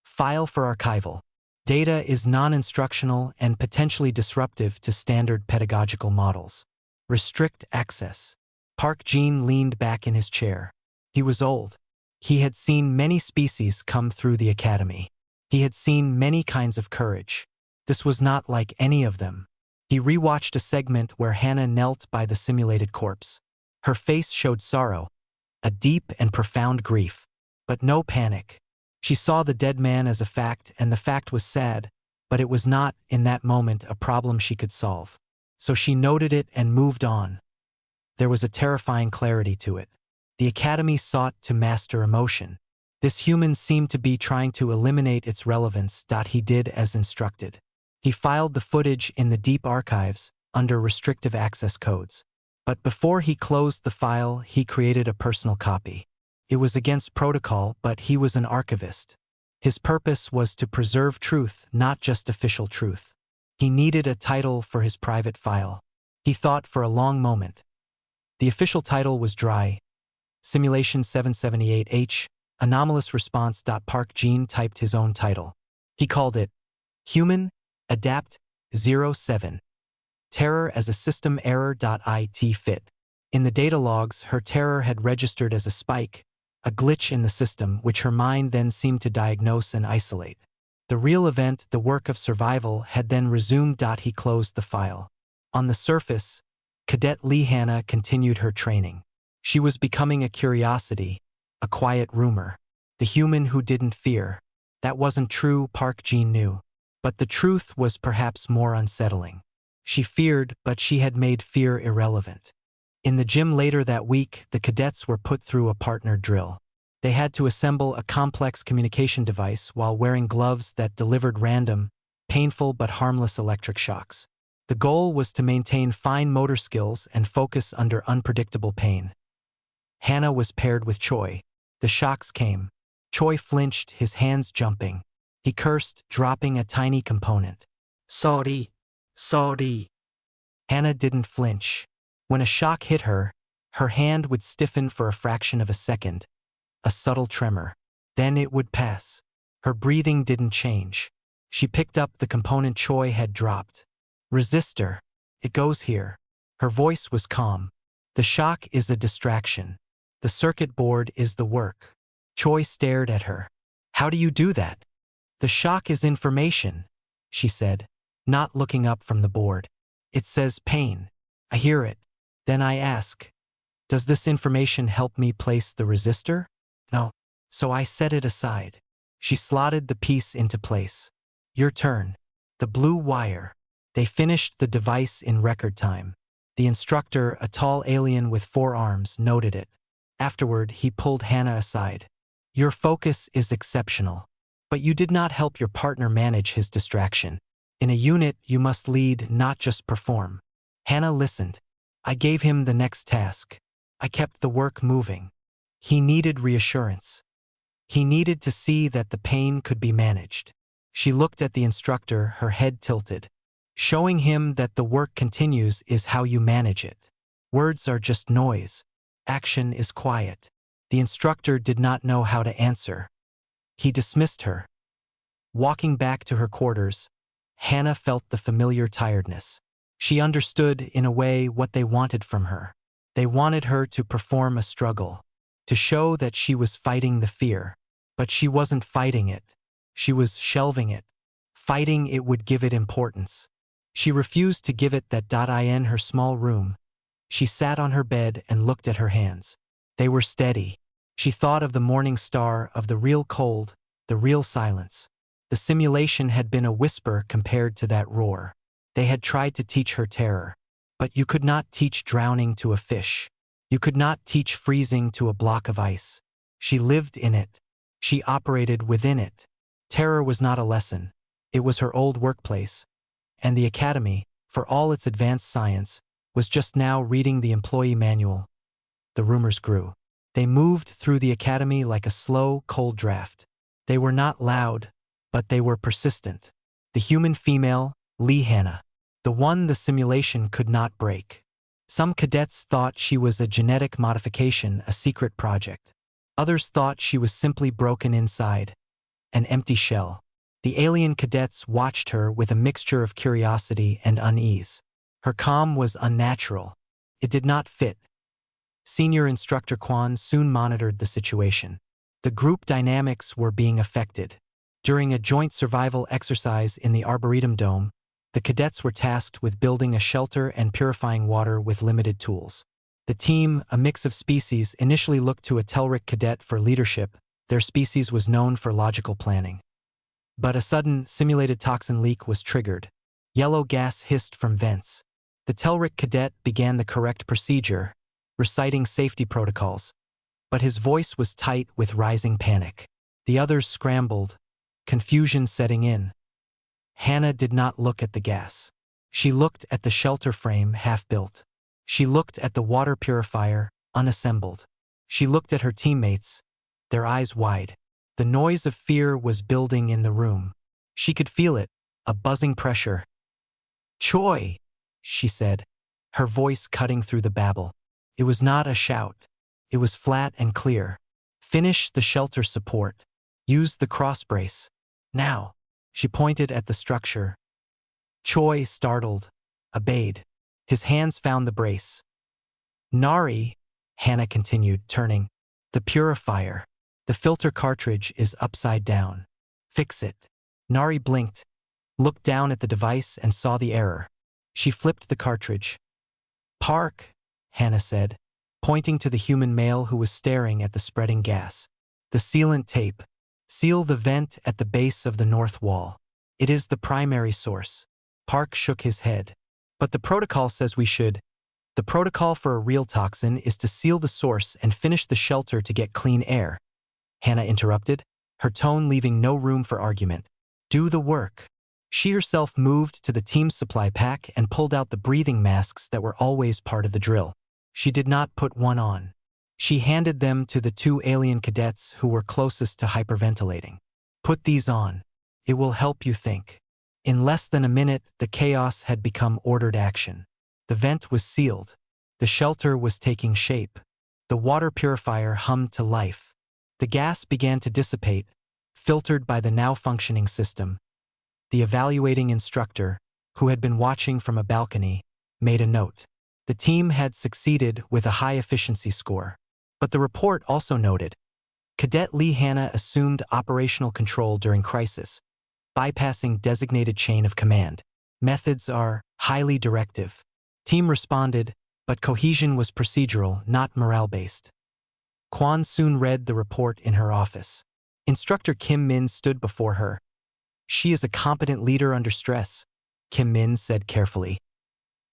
File for archival. Data is non-instructional and potentially disruptive to standard pedagogical models. Restrict access. Park Jin leaned back in his chair. He was old. He had seen many species come through the academy. He had seen many kinds of courage. This was not like any of them. He rewatched a segment where Hannah knelt by the simulated corpse. Her face showed sorrow, a deep and profound grief, but no panic. She saw the dead man as a fact, and the fact was sad, but it was not, in that moment, a problem she could solve. So she noted it and moved on. There was a terrifying clarity to it. The Academy sought to master emotion. This human seemed to be trying to eliminate its relevance. He did as instructed. He filed the footage in the deep archives under restrictive access codes. But before he closed the file, he created a personal copy. It was against protocol, but he was an archivist. His purpose was to preserve truth, not just official truth. He needed a title for his private file. He thought for a long moment. The official title was dry. Simulation 778H, Anomalous Response. Park Jin typed his own title. He called it Human Adapt 07. Terror as a System Error. It fit. In the data logs, her terror had registered as a spike, a glitch in the system which her mind then seemed to diagnose and isolate. The real event, the work of survival, had then resumed. He closed the file. On the surface, Cadet Lee Hanna continued her training. She was becoming a curiosity, a quiet rumor. The human who didn't fear. That wasn't true, Park Jin knew. But the truth was perhaps more unsettling. She feared, but she had made fear irrelevant. In the gym later that week, the cadets were put through a partner drill. They had to assemble a complex communication device while wearing gloves that delivered random, painful but harmless electric shocks. The goal was to maintain fine motor skills and focus under unpredictable pain. Hannah was paired with Choi. The shocks came. Choi flinched, his hands jumping. He cursed, dropping a tiny component. Sorry. Hannah didn't flinch. When a shock hit her, her hand would stiffen for a fraction of a second, a subtle tremor. Then it would pass. Her breathing didn't change. She picked up the component Choi had dropped. Resistor. It goes here. Her voice was calm. The shock is a distraction. The circuit board is the work. Choi stared at her. How do you do that? The shock is information, she said, not looking up from the board. It says pain. I hear it. Then I ask, does this information help me place the resistor? No. So I set it aside. She slotted the piece into place. Your turn. The blue wire. They finished the device in record time. The instructor, a tall alien with 4 arms, noted it. Afterward, he pulled Hannah aside. Your focus is exceptional. But you did not help your partner manage his distraction. In a unit, you must lead, not just perform. Hannah listened. I gave him the next task. I kept the work moving. He needed reassurance. He needed to see that the pain could be managed. She looked at the instructor, her head tilted. Showing him that the work continues is how you manage it. Words are just noise. Action is quiet. The instructor did not know how to answer. He dismissed her. Walking back to her quarters, Hannah felt the familiar tiredness. She understood, in a way, what they wanted from her. They wanted her to perform a struggle, to show that she was fighting the fear. But she wasn't fighting it. She was shelving it. Fighting it would give it importance. She refused to give it that. In her small room, she sat on her bed and looked at her hands. They were steady. She thought of the morning star, of the real cold, the real silence. The simulation had been a whisper compared to that roar. They had tried to teach her terror. But you could not teach drowning to a fish. You could not teach freezing to a block of ice. She lived in it. She operated within it. Terror was not a lesson. It was her old workplace. And the academy, for all its advanced science, was just now reading the employee manual. The rumors grew. They moved through the academy like a slow, cold draft. They were not loud, but they were persistent. The human female, Lee Hannah. The one the simulation could not break. Some cadets thought she was a genetic modification, a secret project. Others thought she was simply broken inside, an empty shell. The alien cadets watched her with a mixture of curiosity and unease. Her calm was unnatural. It did not fit. Senior Instructor Quan soon monitored the situation. The group dynamics were being affected. During a joint survival exercise in the Arboretum Dome, the cadets were tasked with building a shelter and purifying water with limited tools. The team, a mix of species, initially looked to a Telric cadet for leadership. Their species was known for logical planning. But a sudden, simulated toxin leak was triggered. Yellow gas hissed from vents. The Telric cadet began the correct procedure, reciting safety protocols. But his voice was tight with rising panic. The others scrambled, confusion setting in. Hannah did not look at the gas. She looked at the shelter frame half-built. She looked at the water purifier, unassembled. She looked at her teammates, their eyes wide. The noise of fear was building in the room. She could feel it, a buzzing pressure. "Choi," she said, her voice cutting through the babble. It was not a shout. It was flat and clear. "Finish the shelter support. Use the cross brace. Now." She pointed at the structure. Choi, startled, obeyed. His hands found the brace. "Nari," Hannah continued, turning. "The purifier. The filter cartridge is upside down. Fix it." Nari blinked, looked down at the device and saw the error. She flipped the cartridge. "Park," Hannah said, pointing to the human male who was staring at the spreading gas. "The sealant tape. Seal the vent at the base of the north wall. It is the primary source." Park shook his head. "But the protocol says we should." "The protocol for a real toxin is to seal the source and finish the shelter to get clean air," Hannah interrupted, her tone leaving no room for argument. "Do the work." She herself moved to the team's supply pack and pulled out the breathing masks that were always part of the drill. She did not put one on. She handed them to the two alien cadets who were closest to hyperventilating. "Put these on. It will help you think." In less than a minute, the chaos had become ordered action. The vent was sealed. The shelter was taking shape. The water purifier hummed to life. The gas began to dissipate, filtered by the now functioning system. The evaluating instructor, who had been watching from a balcony, made a note. The team had succeeded with a high efficiency score. But the report also noted, Cadet Lee Hannah assumed operational control during crisis, bypassing designated chain of command. Methods are highly directive. Team responded, but cohesion was procedural, not morale-based. Kwon soon read the report in her office. Instructor Kim Min stood before her. "She is a competent leader under stress," Kim Min said carefully.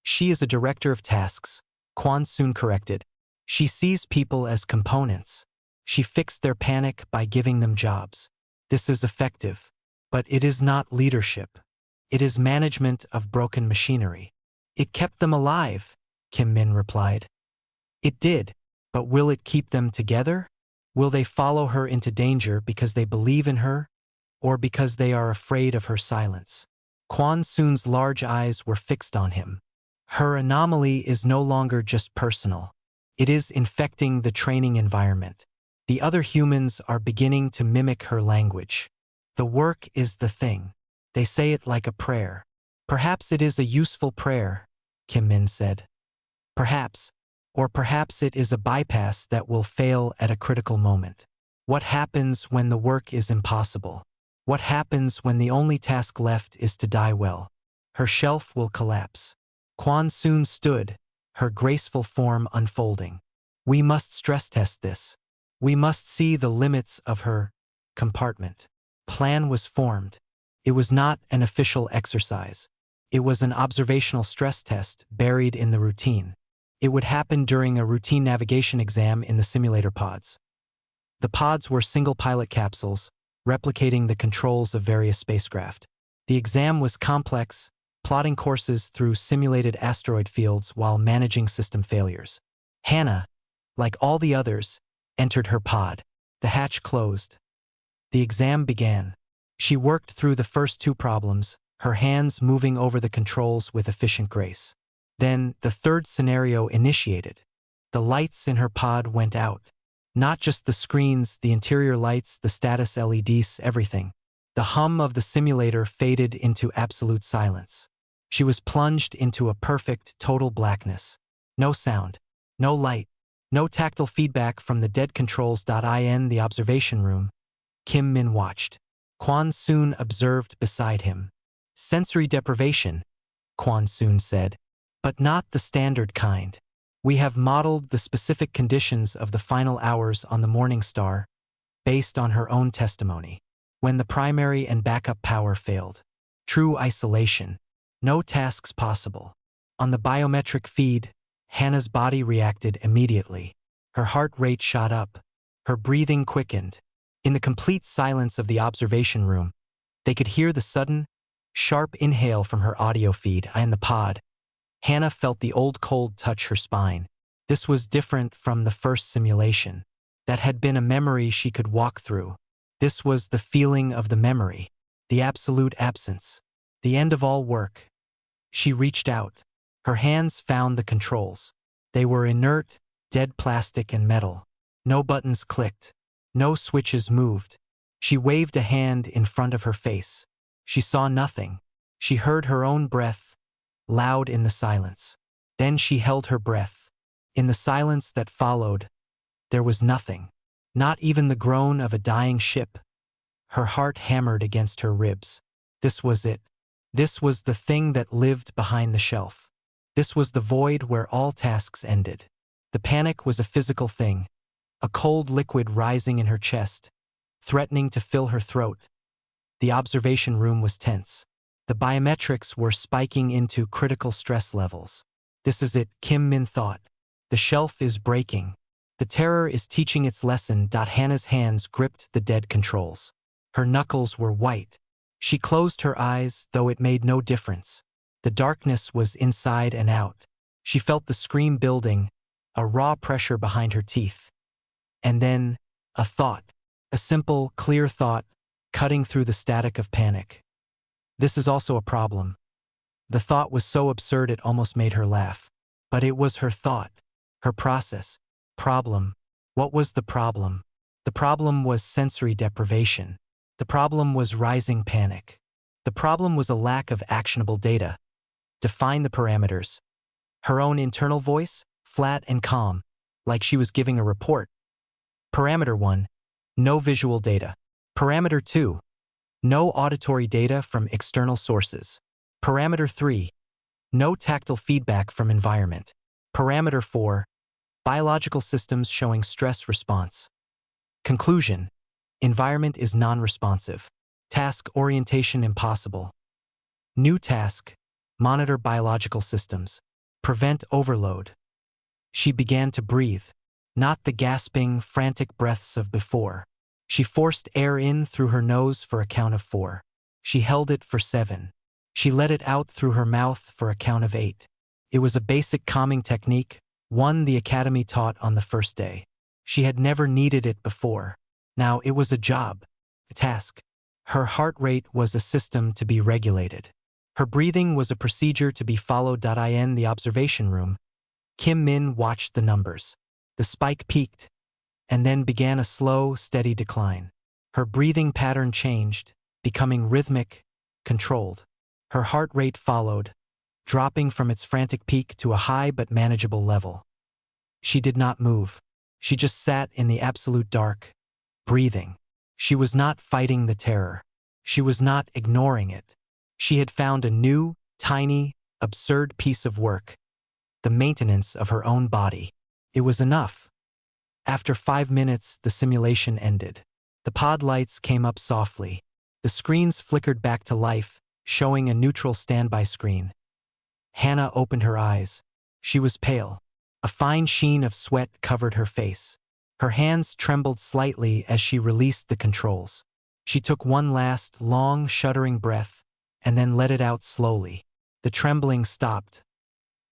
"She is a director of tasks," Kwon soon corrected. "She sees people as components. She fixed their panic by giving them jobs. This is effective. But it is not leadership. It is management of broken machinery." "It kept them alive," Kim Min replied. "It did, but will it keep them together? Will they follow her into danger because they believe in her, or because they are afraid of her silence?" Kwon Soon's large eyes were fixed on him. Her anomaly is no longer just personal. It is infecting the training environment. The other humans are beginning to mimic her language. The work is the thing. They say it like a prayer. "Perhaps it is a useful prayer," Kim Min said. "Perhaps. Or perhaps it is a bypass that will fail at a critical moment. What happens when the work is impossible? What happens when the only task left is to die well? Her shelf will collapse. Quan soon stood, her graceful form unfolding. We must stress test this. We must see the limits of her compartment. Plan was formed. It was not an official exercise. It was an observational stress test buried in the routine. It would happen during a routine navigation exam in the simulator pods. The pods were single-pilot capsules, replicating the controls of various spacecraft. The exam was complex, plotting courses through simulated asteroid fields while managing system failures. Hannah, like all the others, entered her pod. The hatch closed. The exam began. She worked through the first two problems, her hands moving over the controls with efficient grace. Then, the third scenario initiated. The lights in her pod went out. Not just the screens, the interior lights, the status LEDs, everything. The hum of the simulator faded into absolute silence. She was plunged into a perfect, total blackness. No sound. No light. No tactile feedback from the dead controls. In the observation room, Kim Min watched. Quan soon observed beside him. Sensory deprivation, Quan soon said. But not the standard kind. We have modeled the specific conditions of the final hours on the Morning Star, based on her own testimony. When the primary and backup power failed. True isolation. No tasks possible. On the biometric feed, Hannah's body reacted immediately. Her heart rate shot up. Her breathing quickened. In the complete silence of the observation room, they could hear the sudden, sharp inhale from her audio feed in the pod. Hannah felt the old cold touch her spine. This was different from the first simulation. That had been a memory she could walk through. This was the feeling of the memory, the absolute absence, the end of all work. She reached out. Her hands found the controls. They were inert, dead plastic and metal. No buttons clicked. No switches moved. She waved a hand in front of her face. She saw nothing. She heard her own breath, loud in the silence. Then she held her breath. In the silence that followed, there was nothing. Not even the groan of a dying ship. Her heart hammered against her ribs. This was it. This was the thing that lived behind the shelf. This was the void where all tasks ended. The panic was a physical thing. A cold liquid rising in her chest, threatening to fill her throat. The observation room was tense. The biometrics were spiking into critical stress levels. This is it, Kim Min thought. The shelf is breaking. The terror is teaching its lesson. Hannah's hands gripped the dead controls. Her knuckles were white. She closed her eyes, though it made no difference. The darkness was inside and out. She felt the scream building, a raw pressure behind her teeth. And then, a thought. A simple, clear thought, cutting through the static of panic. This is also a problem. The thought was so absurd it almost made her laugh. But it was her thought, her process. Problem. What was the problem? The problem was sensory deprivation. The problem was rising panic. The problem was a lack of actionable data. Define the parameters. Her own internal voice, flat and calm, like she was giving a report. Parameter 1. No visual data. Parameter 2. No auditory data from external sources. Parameter 3. No tactile feedback from environment. Parameter 4. Biological systems showing stress response. Conclusion. Environment is non-responsive. Task orientation impossible. New task. Monitor biological systems. Prevent overload. She began to breathe. Not the gasping, frantic breaths of before. She forced air in through her nose for a count of 4. She held it for 7. She let it out through her mouth for a count of 8. It was a basic calming technique, one the Academy taught on the first day. She had never needed it before. Now it was a job, a task. Her heart rate was a system to be regulated. Her breathing was a procedure to be followed. In the observation room, Kim Min watched the numbers. The spike peaked, and then began a slow, steady decline. Her breathing pattern changed, becoming rhythmic, controlled. Her heart rate followed, dropping from its frantic peak to a high but manageable level. She did not move. She just sat in the absolute dark, breathing. She was not fighting the terror. She was not ignoring it. She had found a new, tiny, absurd piece of work. The maintenance of her own body. It was enough. After 5 minutes, the simulation ended. The pod lights came up softly. The screens flickered back to life, showing a neutral standby screen. Hannah opened her eyes. She was pale. A fine sheen of sweat covered her face. Her hands trembled slightly as she released the controls. She took one last, long, shuddering breath, and then let it out slowly. The trembling stopped.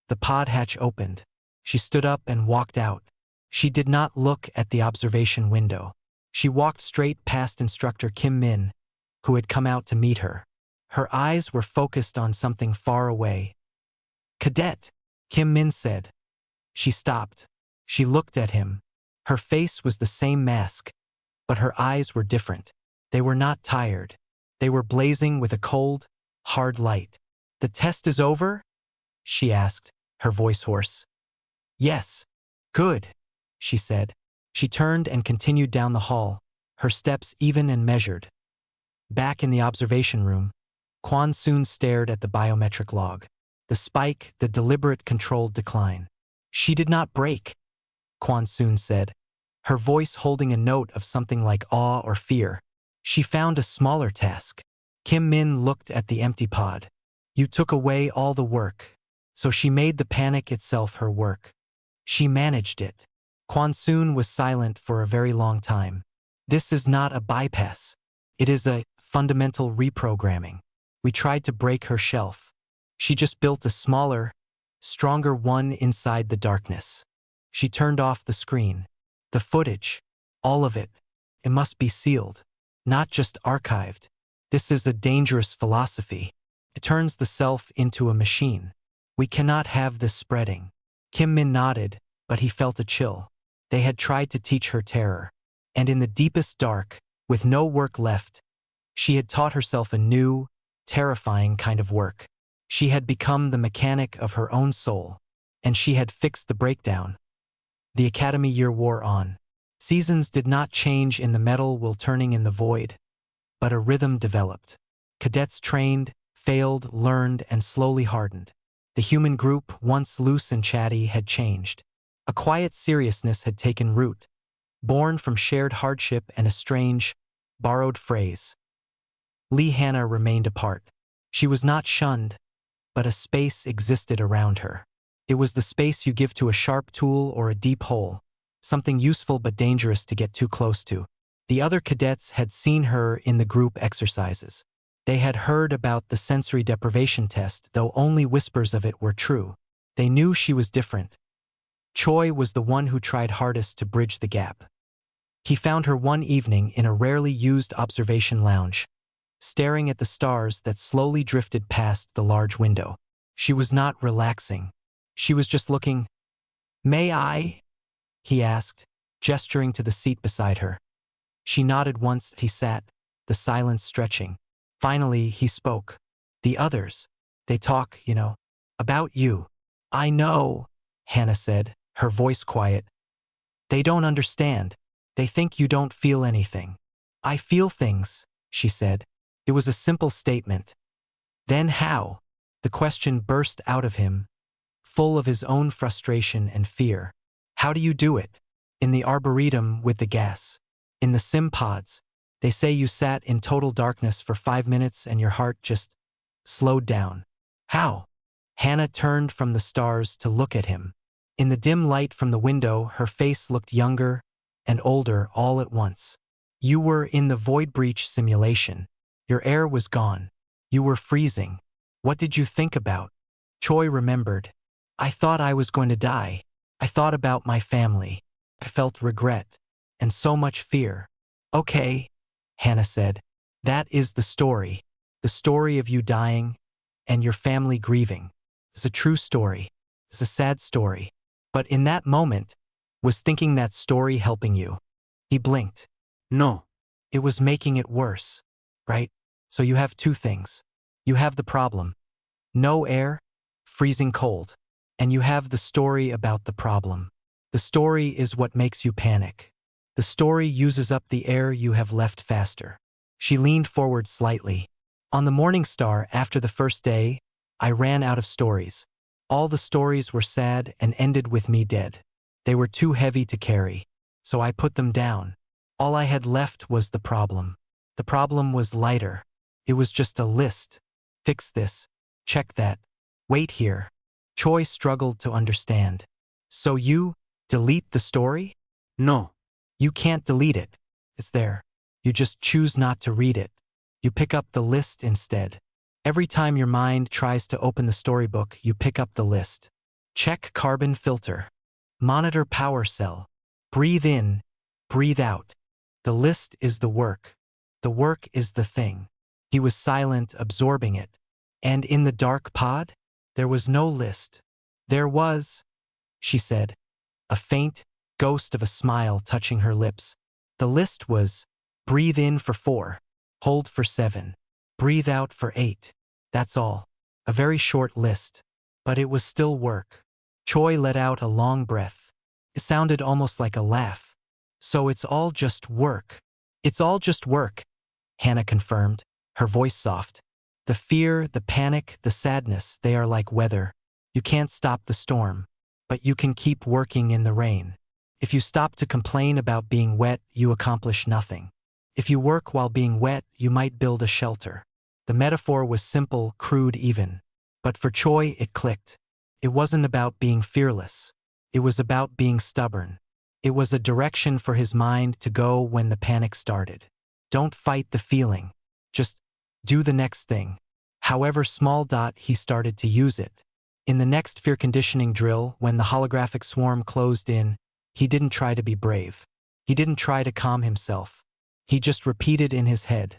The pod hatch opened. She stood up and walked out. She did not look at the observation window. She walked straight past Instructor Kim Min, who had come out to meet her. Her eyes were focused on something far away. "Cadet," Kim Min said. She stopped. She looked at him. Her face was the same mask, but her eyes were different. They were not tired. They were blazing with a cold, hard light. "The test is over?" she asked, her voice hoarse. "Yes." "Good," she said. She turned and continued down the hall, her steps even and measured. Back in the observation room, Quan Soon stared at the biometric log. The spike, the deliberate controlled decline. "She did not break," Quan Soon said, her voice holding a note of something like awe or fear. "She found a smaller task." Kim Min looked at the empty pod. "You took away all the work." So she made the panic itself her work. She managed it. Quan Soon was silent for a very long time. "This is not a bypass. It is a fundamental reprogramming. We tried to break her shelf. She just built a smaller, stronger one inside the darkness." She turned off the screen. "The footage, all of it, it must be sealed, not just archived. This is a dangerous philosophy. It turns the self into a machine. We cannot have this spreading." Kim Min nodded, but he felt a chill. They had tried to teach her terror. And in the deepest dark, with no work left, she had taught herself a new, terrifying kind of work. She had become the mechanic of her own soul, and she had fixed the breakdown. The academy year wore on. Seasons did not change in the metal while turning in the void, but a rhythm developed. Cadets trained, failed, learned, and slowly hardened. The human group, once loose and chatty, had changed. A quiet seriousness had taken root, born from shared hardship and a strange, borrowed phrase. Lee Hannah remained apart. She was not shunned, but a space existed around her. It was the space you give to a sharp tool or a deep hole, something useful but dangerous to get too close to. The other cadets had seen her in the group exercises. They had heard about the sensory deprivation test, though only whispers of it were true. They knew she was different. Choi was the one who tried hardest to bridge the gap. He found her one evening in a rarely used observation lounge, staring at the stars that slowly drifted past the large window. She was not relaxing. She was just looking. "May I?" he asked, gesturing to the seat beside her. She nodded once. He sat, the silence stretching. Finally, he spoke. "The others, they talk, about you." "I know," Hannah said, her voice quiet. "They don't understand. They think you don't feel anything." "I feel things," she said. It was a simple statement. "Then how?" The question burst out of him, full of his own frustration and fear. "How do you do it?" "In the arboretum with the gas. In the sim pods. They say you sat in total darkness for 5 minutes and your heart just slowed down." "How?" Hannah turned from the stars to look at him. In the dim light from the window, her face looked younger and older all at once. "You were in the void breach simulation. Your air was gone. You were freezing. What did you think about?" Choi remembered. "I thought I was going to die. I thought about my family. I felt regret. And so much fear." "Okay," Hannah said. "That is the story. The story of you dying and your family grieving. It's a true story. It's a sad story. But in that moment, was thinking that story helping you?" He blinked. "No. It was making it worse. Right? So you have two things. You have the problem. No air, freezing cold. And you have the story about the problem. The story is what makes you panic. The story uses up the air you have left faster. She leaned forward slightly. On the Morning Star, after the first day, I ran out of stories. All the stories were sad and ended with me dead. They were too heavy to carry, so I put them down. All I had left was the problem. The problem was lighter. It was just a list. Fix this. Check that. Wait here. Choi struggled to understand. So you delete the story? No. You can't delete it. It's there. You just choose not to read it. You pick up the list instead. Every time your mind tries to open the storybook, you pick up the list. Check carbon filter. Monitor power cell. Breathe in, breathe out. The list is the work. The work is the thing. He was silent, absorbing it. And in the dark pod, there was no list. There was, she said, a faint ghost of a smile touching her lips. The list was, breathe in for 4, hold for 7, breathe out for 8. That's all. A very short list. But it was still work. Choi let out a long breath. It sounded almost like a laugh. So it's all just work. It's all just work, Hannah confirmed, her voice soft. The fear, the panic, the sadness, they are like weather. You can't stop the storm, but you can keep working in the rain. If you stop to complain about being wet, you accomplish nothing. If you work while being wet, you might build a shelter. The metaphor was simple, crude even. But for Choi, it clicked. It wasn't about being fearless. It was about being stubborn. It was a direction for his mind to go when the panic started. Don't fight the feeling. Just do the next thing. However small, he started to use it. In the next fear conditioning drill, when the holographic swarm closed in, he didn't try to be brave. He didn't try to calm himself. He just repeated in his head.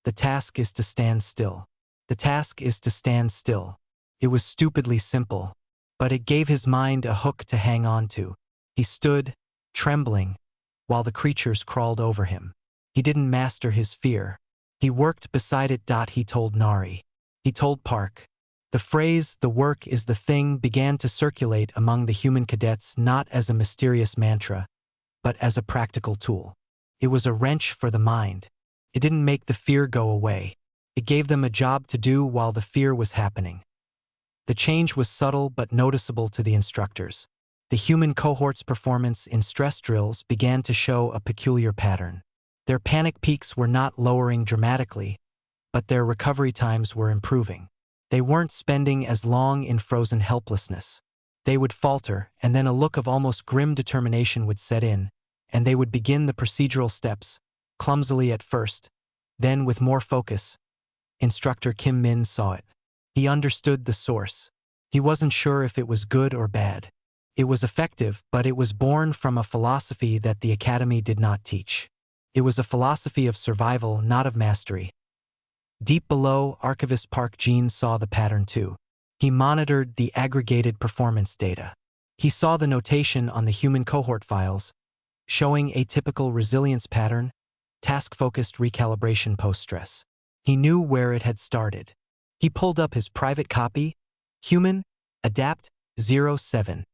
The task is to stand still. The task is to stand still. It was stupidly simple, but it gave his mind a hook to hang on to. He stood, trembling, while the creatures crawled over him. He didn't master his fear. He worked beside it. He told Nari. He told Park. The phrase, the work is the thing, began to circulate among the human cadets not as a mysterious mantra, but as a practical tool. It was a wrench for the mind. It didn't make the fear go away. It gave them a job to do while the fear was happening. The change was subtle but noticeable to the instructors. The human cohort's performance in stress drills began to show a peculiar pattern. Their panic peaks were not lowering dramatically, but their recovery times were improving. They weren't spending as long in frozen helplessness. They would falter, and then a look of almost grim determination would set in, and they would begin the procedural steps, clumsily at first, then with more focus. Instructor Kim Min saw it. He understood the source. He wasn't sure if it was good or bad. It was effective, but it was born from a philosophy that the Academy did not teach. It was a philosophy of survival, not of mastery. Deep below, Archivist Park Jin saw the pattern too. He monitored the aggregated performance data. He saw the notation on the human cohort files, showing a typical resilience pattern, task-focused recalibration post-stress. He knew where it had started. He pulled up his private copy, Human, Adapt 07.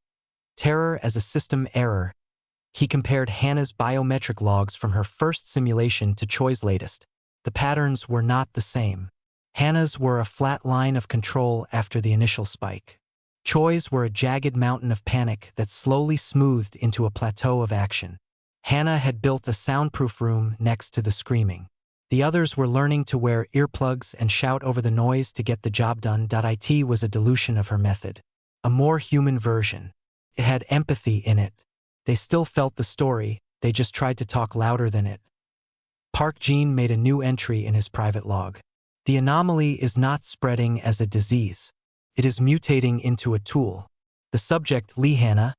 Terror as a system error. He compared Hannah's biometric logs from her first simulation to Choi's latest. The patterns were not the same. Hannah's were a flat line of control after the initial spike. Choi's were a jagged mountain of panic that slowly smoothed into a plateau of action. Hannah had built a soundproof room next to the screaming. The others were learning to wear earplugs and shout over the noise to get the job done. It was a dilution of her method. A more human version. It had empathy in it. They still felt the story, they just tried to talk louder than it. Park Jin made a new entry in his private log. The anomaly is not spreading as a disease. It is mutating into a tool. The subject, Lee Hannah,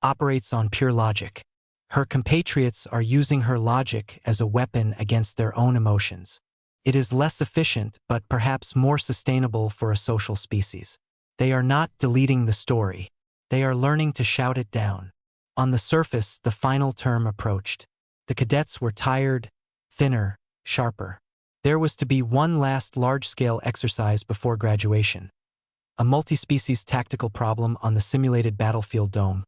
operates on pure logic. Her compatriots are using her logic as a weapon against their own emotions. It is less efficient, but perhaps more sustainable for a social species. They are not deleting the story. They are learning to shout it down. On the surface, the final term approached. The cadets were tired, thinner, sharper. There was to be one last large-scale exercise before graduation. A multi-species tactical problem on the simulated battlefield dome.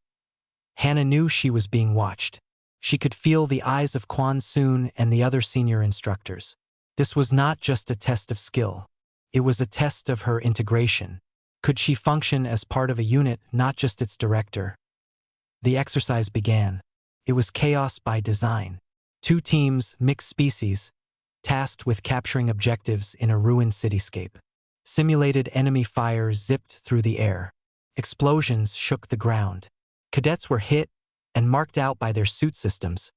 Hannah knew she was being watched. She could feel the eyes of Quan Soon and the other senior instructors. This was not just a test of skill. It was a test of her integration. Could she function as part of a unit, not just its director? The exercise began. It was chaos by design. 2 teams, mixed species, tasked with capturing objectives in a ruined cityscape. Simulated enemy fire zipped through the air. Explosions shook the ground. Cadets were hit and marked out by their suit systems.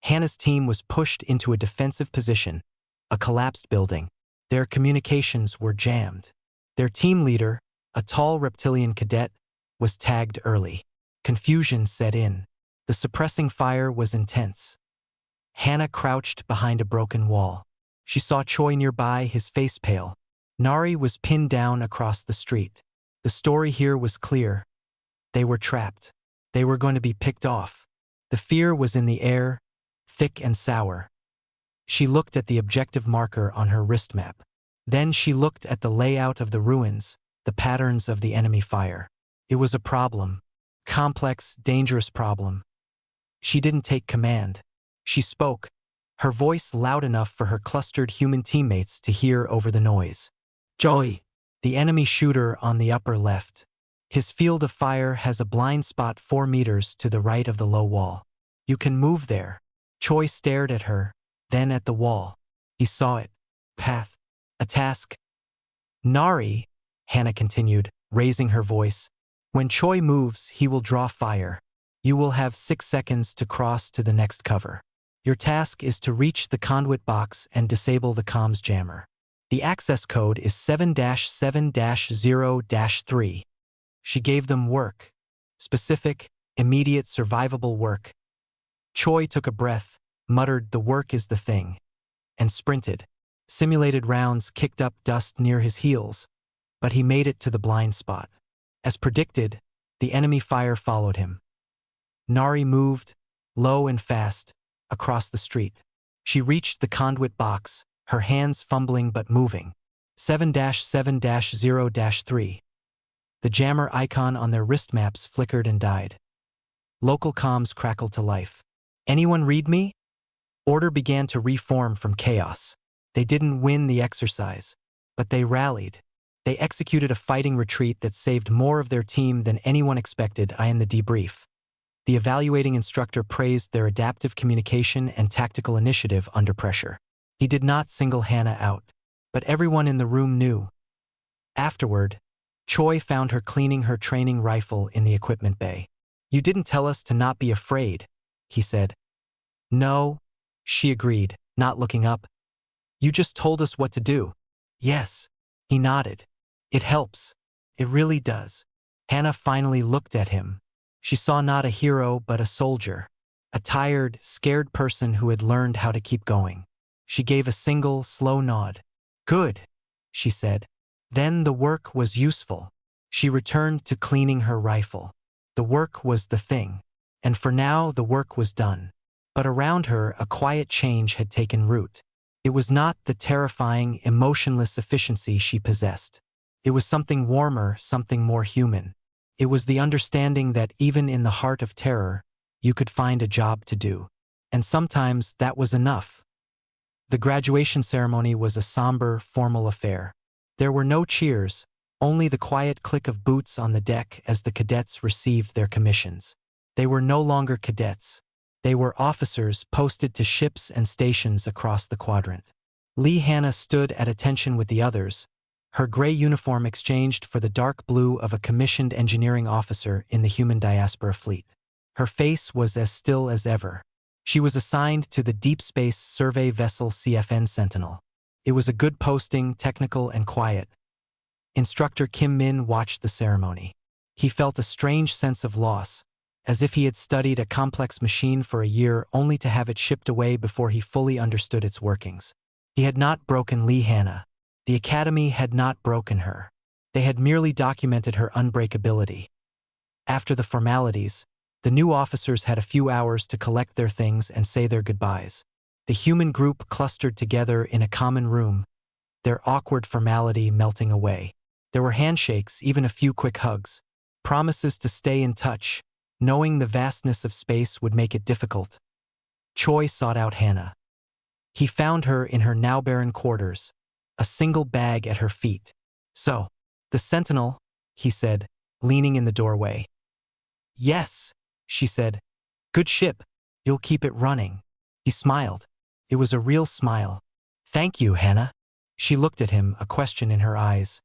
Hannah's team was pushed into a defensive position, a collapsed building. Their communications were jammed. Their team leader, a tall reptilian cadet, was tagged early. Confusion set in. The suppressing fire was intense. Hannah crouched behind a broken wall. She saw Choi nearby, his face pale. Nari was pinned down across the street. The story here was clear. They were trapped. They were going to be picked off. The fear was in the air, thick and sour. She looked at the objective marker on her wrist map. Then she looked at the layout of the ruins, the patterns of the enemy fire. It was a problem. Complex, dangerous problem. She didn't take command. She spoke, her voice loud enough for her clustered human teammates to hear over the noise. Joy, the enemy shooter on the upper left. His field of fire has a blind spot 4 meters to the right of the low wall. You can move there. Choi stared at her, then at the wall. He saw it. Path. A task. Nari, Hannah continued, raising her voice. When Choi moves, he will draw fire. You will have 6 seconds to cross to the next cover. Your task is to reach the conduit box and disable the comms jammer. The access code is 7-7-0-3. She gave them work. Specific, immediate, survivable work. Choi took a breath, muttered, "The work is the thing," and sprinted. Simulated rounds kicked up dust near his heels, but he made it to the blind spot. As predicted, the enemy fire followed him. Nari moved, low and fast, across the street. She reached the conduit box, her hands fumbling but moving. 7-7-0-3. The jammer icon on their wrist maps flickered and died. Local comms crackled to life. Anyone read me? Order began to reform from chaos. They didn't win the exercise, but they rallied. They executed a fighting retreat that saved more of their team than anyone expected. In the debrief, the evaluating instructor praised their adaptive communication and tactical initiative under pressure. He did not single Hannah out, but everyone in the room knew. Afterward, Choi found her cleaning her training rifle in the equipment bay. "You didn't tell us to not be afraid," he said. "No," she agreed, not looking up. "You just told us what to do." "Yes," he nodded. "It helps. It really does." Hannah finally looked at him. She saw not a hero but a soldier, a tired, scared person who had learned how to keep going. She gave a single, slow nod. "Good," she said. Then the work was useful. She returned to cleaning her rifle. The work was the thing. And for now, the work was done. But around her, a quiet change had taken root. It was not the terrifying, emotionless efficiency she possessed. It was something warmer, something more human. It was the understanding that even in the heart of terror, you could find a job to do. And sometimes that was enough. The graduation ceremony was a somber, formal affair. There were no cheers, only the quiet click of boots on the deck as the cadets received their commissions. They were no longer cadets. They were officers posted to ships and stations across the quadrant. Lee Hannah stood at attention with the others, her gray uniform exchanged for the dark blue of a commissioned engineering officer in the human diaspora fleet. Her face was as still as ever. She was assigned to the Deep Space Survey Vessel CFN Sentinel. It was a good posting, technical and quiet. Instructor Kim Min watched the ceremony. He felt a strange sense of loss, as if he had studied a complex machine for a year only to have it shipped away before he fully understood its workings. He had not broken Lee Hannah. The Academy had not broken her. They had merely documented her unbreakability. After the formalities, the new officers had a few hours to collect their things and say their goodbyes. The human group clustered together in a common room, their awkward formality melting away. There were handshakes, even a few quick hugs, promises to stay in touch, Knowing the vastness of space would make it difficult. Choi sought out Hannah. He found her in her now barren quarters, a single bag at her feet. "So, the Sentinel," he said, leaning in the doorway. "Yes," she said. "Good ship. You'll keep it running." He smiled. It was a real smile. "Thank you, Hannah." She looked at him, a question in her eyes.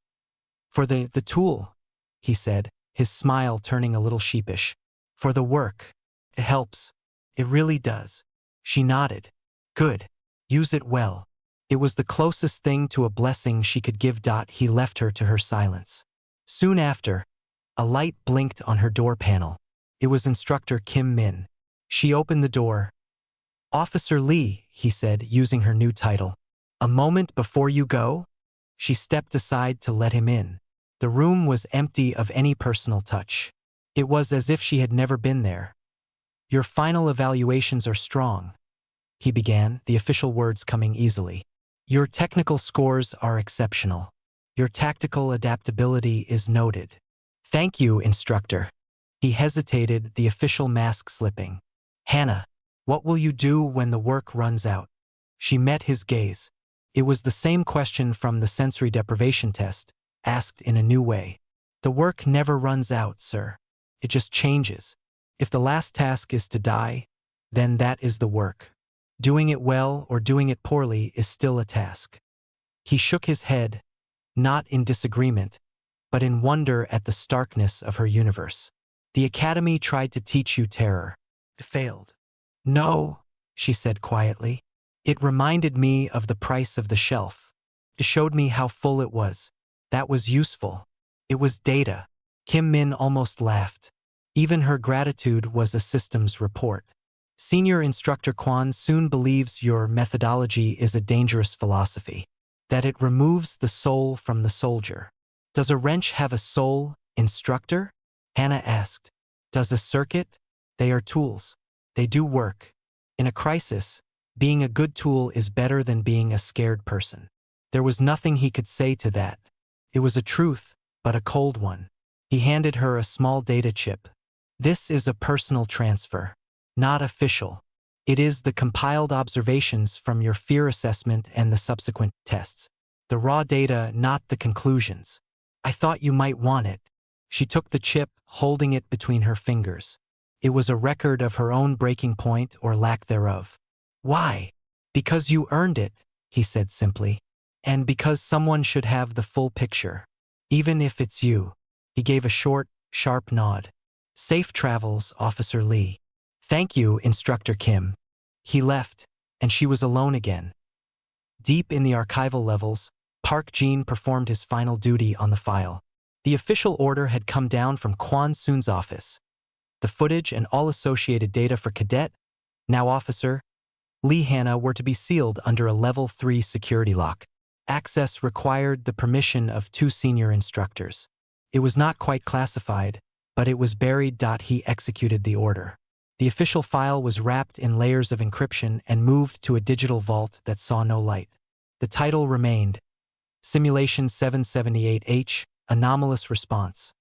"For the tool," he said, his smile turning a little sheepish. "For the work. It helps. It really does." She nodded. "Good. Use it well." It was the closest thing to a blessing she could give. He left her to her silence. Soon after, a light blinked on her door panel. It was Instructor Kim Min. She opened the door. "Officer Lee," he said, using her new title. "A moment before you go?" She stepped aside to let him in. The room was empty of any personal touch. It was as if she had never been there. "Your final evaluations are strong," he began, the official words coming easily. "Your technical scores are exceptional. Your tactical adaptability is noted." "Thank you, Instructor." He hesitated, the official mask slipping. "Hannah, what will you do when the work runs out?" She met his gaze. It was the same question from the sensory deprivation test, asked in a new way. "The work never runs out, sir. It just changes. If the last task is to die, then that is the work. Doing it well or doing it poorly is still a task." He shook his head, not in disagreement, but in wonder at the starkness of her universe. "The Academy tried to teach you terror. It failed." "No," she said quietly. "It reminded me of the price of the shelf. It showed me how full it was. That was useful. It was data." Kim Min almost laughed. Even her gratitude was a systems report. "Senior Instructor Kwan soon believes your methodology is a dangerous philosophy, that it removes the soul from the soldier." "Does a wrench have a soul, Instructor?" Hannah asked. "Does a circuit? They are tools. They do work. In a crisis, being a good tool is better than being a scared person." There was nothing he could say to that. It was a truth, but a cold one. He handed her a small data chip. "This is a personal transfer. Not official. It is the compiled observations from your fear assessment and the subsequent tests. The raw data, not the conclusions. I thought you might want it." She took the chip, holding it between her fingers. It was a record of her own breaking point or lack thereof. "Why?" "Because you earned it," he said simply. "And because someone should have the full picture. Even if it's you." He gave a short, sharp nod. "Safe travels, Officer Lee." "Thank you, Instructor Kim." He left, and she was alone again. Deep in the archival levels, Park Jin performed his final duty on the file. The official order had come down from Kwan Soon's office. The footage and all associated data for Cadet, now Officer, Lee Hannah were to be sealed under a Level 3 security lock. Access required the permission of 2 senior instructors. It was not quite classified, but it was buried. He executed the order. The official file was wrapped in layers of encryption and moved to a digital vault that saw no light. The title remained, Simulation 778H, Anomalous Response.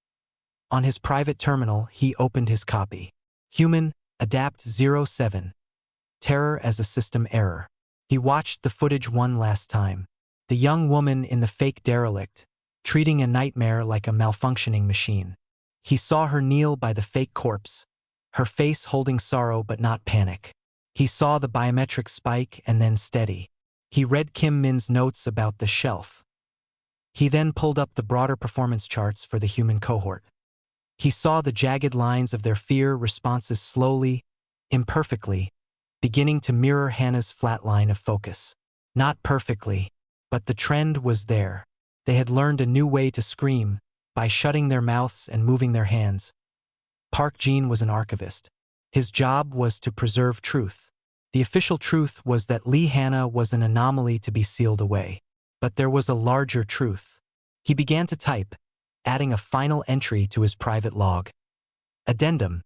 On his private terminal, he opened his copy. Human, Adapt 07. Terror as a system error. He watched the footage one last time. The young woman in the fake derelict, treating a nightmare like a malfunctioning machine. He saw her kneel by the fake corpse, her face holding sorrow but not panic. He saw the biometric spike and then steady. He read Kim Min's notes about the shelf. He then pulled up the broader performance charts for the human cohort. He saw the jagged lines of their fear responses slowly, imperfectly, beginning to mirror Hannah's flat line of focus. Not perfectly, but the trend was there. They had learned a new way to scream, by shutting their mouths and moving their hands. Park Jin was an archivist. His job was to preserve truth. The official truth was that Lee Hannah was an anomaly to be sealed away. But there was a larger truth. He began to type, adding a final entry to his private log. Addendum.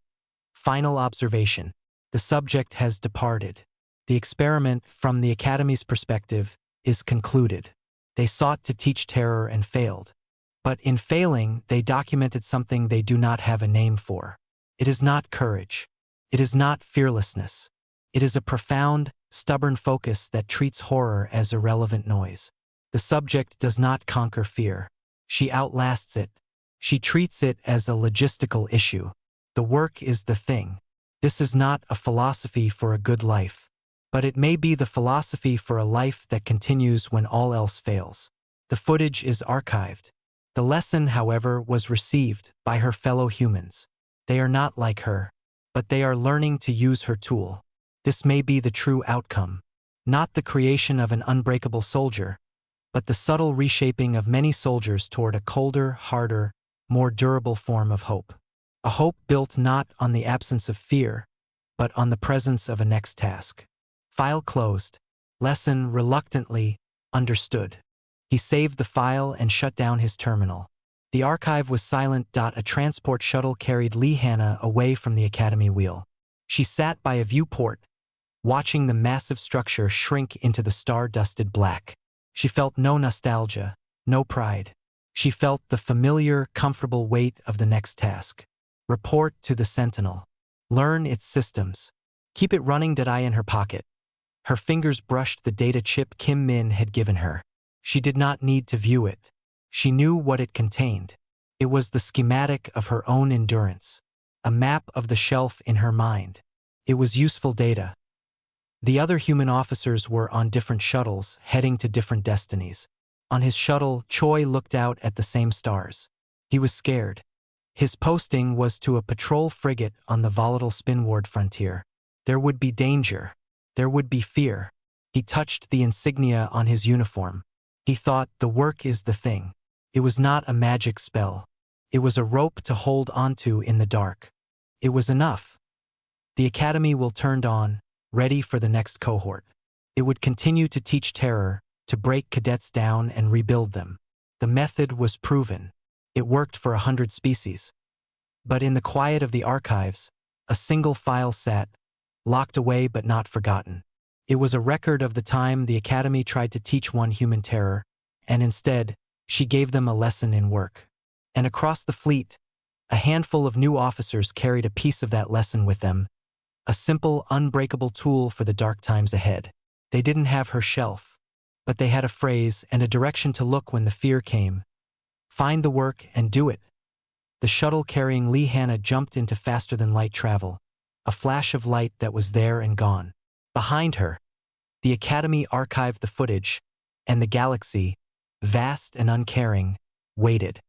Final observation. The subject has departed. The experiment, from the Academy's perspective, is concluded. They sought to teach terror and failed. But in failing, they documented something they do not have a name for. It is not courage. It is not fearlessness. It is a profound, stubborn focus that treats horror as irrelevant noise. The subject does not conquer fear. She outlasts it. She treats it as a logistical issue. The work is the thing. This is not a philosophy for a good life, but it may be the philosophy for a life that continues when all else fails. The footage is archived. The lesson, however, was received by her fellow humans. They are not like her, but they are learning to use her tool. This may be the true outcome. Not the creation of an unbreakable soldier, but the subtle reshaping of many soldiers toward a colder, harder, more durable form of hope. A hope built not on the absence of fear, but on the presence of a next task. File closed. Lesson reluctantly understood. He saved the file and shut down his terminal. The archive was silent. A transport shuttle carried Lee Hannah away from the Academy wheel. She sat by a viewport, watching the massive structure shrink into the star-dusted black. She felt no nostalgia, no pride. She felt the familiar, comfortable weight of the next task. Report to the Sentinel. Learn its systems. Keep it running. In her pocket. Her fingers brushed the data chip Kim Min had given her. She did not need to view it. She knew what it contained. It was the schematic of her own endurance, a map of the shelf in her mind. It was useful data. The other human officers were on different shuttles, heading to different destinies. On his shuttle, Choi looked out at the same stars. He was scared. His posting was to a patrol frigate on the volatile Spinward frontier. There would be danger. There would be fear. He touched the insignia on his uniform. He thought, the work is the thing. It was not a magic spell. It was a rope to hold onto in the dark. It was enough. The Academy will turned on, ready for the next cohort. It would continue to teach terror, to break cadets down and rebuild them. The method was proven. It worked for 100 species. But in the quiet of the archives, a single file sat, locked away but not forgotten. It was a record of the time the Academy tried to teach one human terror, and instead, she gave them a lesson in work. And across the fleet, a handful of new officers carried a piece of that lesson with them, a simple, unbreakable tool for the dark times ahead. They didn't have her shelf, but they had a phrase and a direction to look when the fear came. Find the work and do it. The shuttle carrying Lee Hannah jumped into faster-than-light travel, a flash of light that was there and gone. Behind her, the Academy archived the footage, and the galaxy, vast and uncaring, waited.